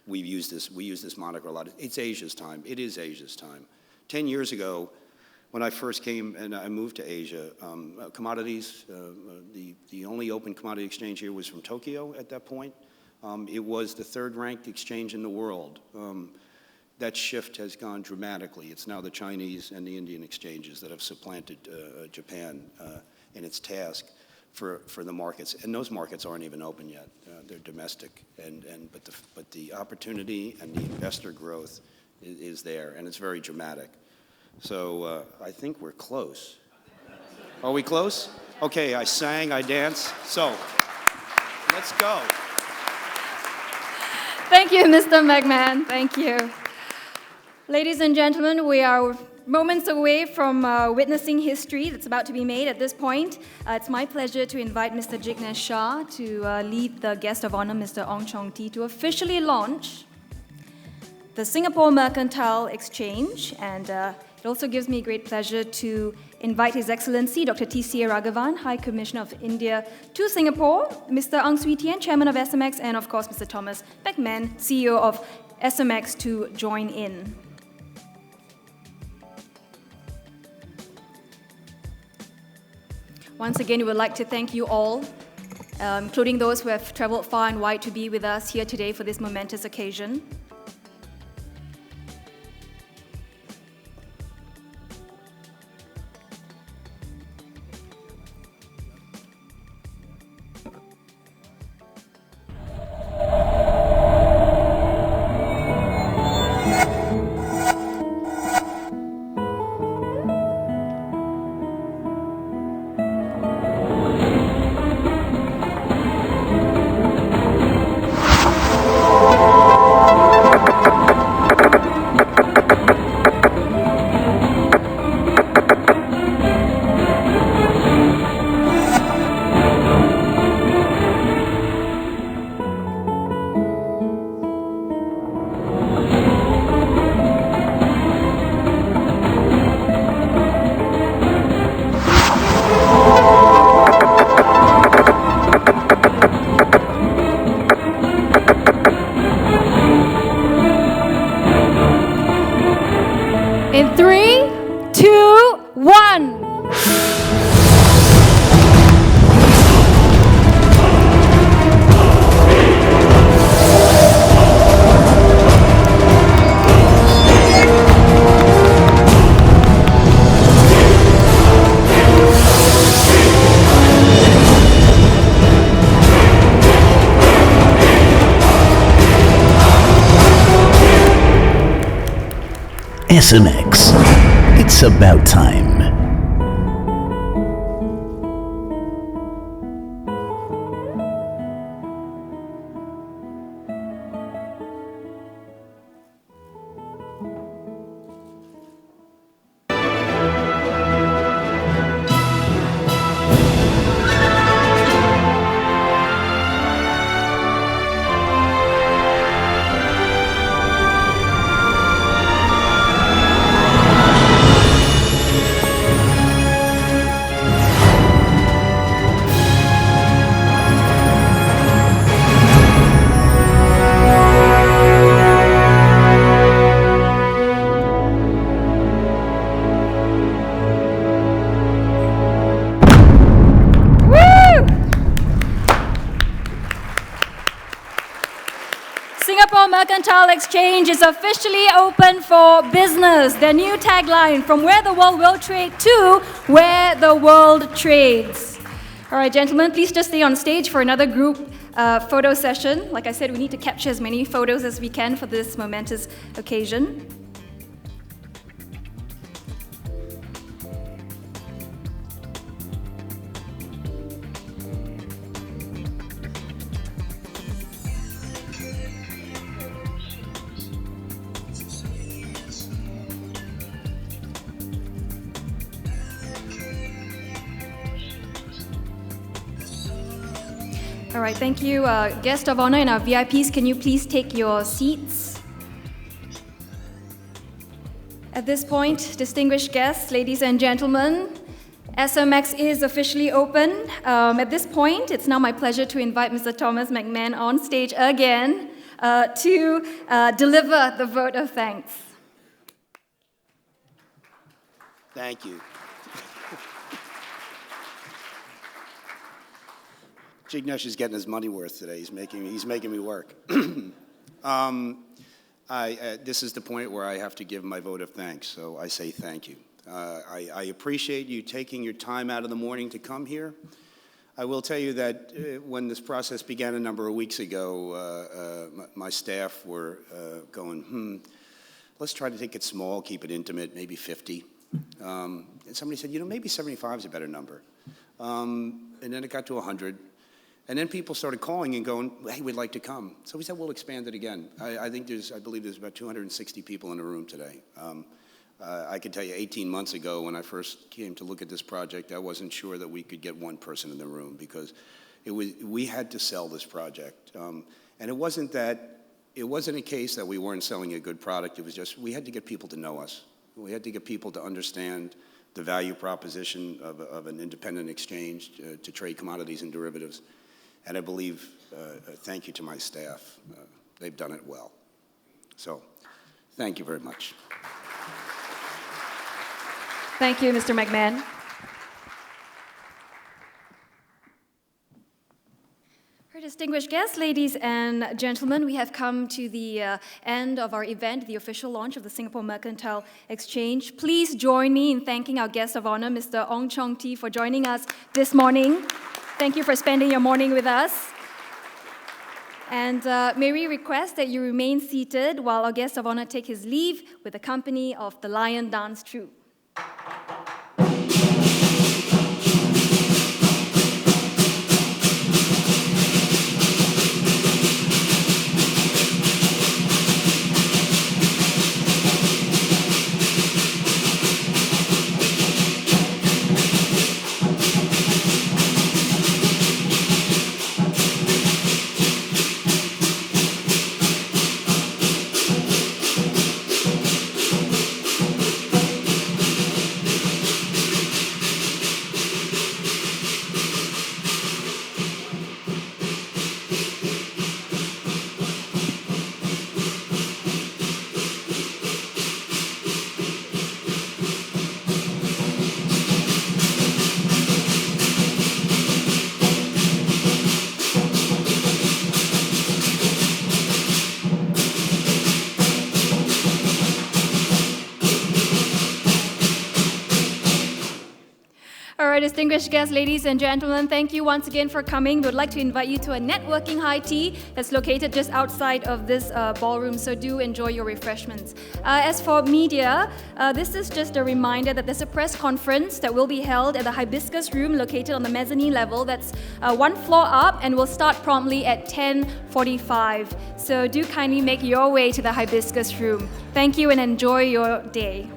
we use this moniker a lot. It's Asia's time. It is Asia's time. 10 years ago, when I first came and I moved to Asia, commodities, the only open commodity exchange here was from Tokyo at that point. It was the third-ranked exchange in the world. That shift has gone dramatically. It's now the Chinese and the Indian exchanges that have supplanted Japan in its task for the markets. And those markets aren't even open yet. They're domestic. But the opportunity and the investor growth is there, and it's very dramatic. So I think we're close. Are we close? Okay, I sang, I danced. So let's go. Thank you, Mr. McMahon. Thank you. Ladies and gentlemen, we are moments away from witnessing history that's about to be made at this point. It's my pleasure to invite Mr. Jignesh Shah to lead the guest of honor, Mr. Ong Chong Tee, to officially launch the Singapore Mercantile Exchange. And it also gives me great pleasure to invite His Excellency Dr. T.C. Raghavan, High Commissioner of India to Singapore, Mr. Ang Swee Tien, Chairman of SMX, and of course Mr. Thomas McMahon, CEO of SMX, to join in. Once again, we would like to thank you all, including those who have traveled far and wide to be with us here today for this momentous occasion. In 3, 2, 1. SMX. It's about time. Singapore Mercantile Exchange is officially open for business. Their new tagline, from where the world will trade to where the world trades. All right, gentlemen, please just stay on stage for another group photo session. Like I said, we need to capture as many photos as we can for this momentous occasion. All right, thank you. Guest of honor and our VIPs, can you please take your seats? At this point, distinguished guests, ladies and gentlemen, SMX is officially open. At this point, it's now my pleasure to invite Mr. Thomas McMahon on stage again to deliver the vote of thanks. Thank you. Jignesh is getting his money worth today. He's making me work. This is the point where I have to give my vote of thanks, so I say thank you. I appreciate you taking your time out of the morning to come here. I will tell you that when this process began a number of weeks ago, my staff were going, let's try to take it small, keep it intimate, maybe 50. And somebody said, maybe 75 is a better number. And then it got to 100. And then people started calling and going, hey, we'd like to come. So we said, we'll expand it again. I believe there's about 260 people in the room today. I can tell you 18 months ago when I first came to look at this project, I wasn't sure that we could get one person in the room because we had to sell this project. And it wasn't a case that we weren't selling a good product. It was just we had to get people to know us. We had to get people to understand the value proposition of an independent exchange to trade commodities and derivatives. And I believe, thank you to my staff, they've done it well. So, thank you very much. Thank you, Mr. McMahon. Our distinguished guests, ladies and gentlemen, we have come to the end of our event, the official launch of the Singapore Mercantile Exchange. Please join me in thanking our guest of honor, Mr. Ong Chong Tee, for joining us this morning. Thank you for spending your morning with us. And may we request that you remain seated while our guest of honor take his leave with the company of the Lion Dance Troupe. Distinguished guests, ladies and gentlemen, thank you once again for coming. We would like to invite you to a networking high tea that's located just outside of this ballroom, so do enjoy your refreshments. As for media, this is just a reminder that there's a press conference that will be held at the Hibiscus Room located on the mezzanine level. That's one floor up and will start promptly at 10:45. So do kindly make your way to the Hibiscus Room. Thank you and enjoy your day.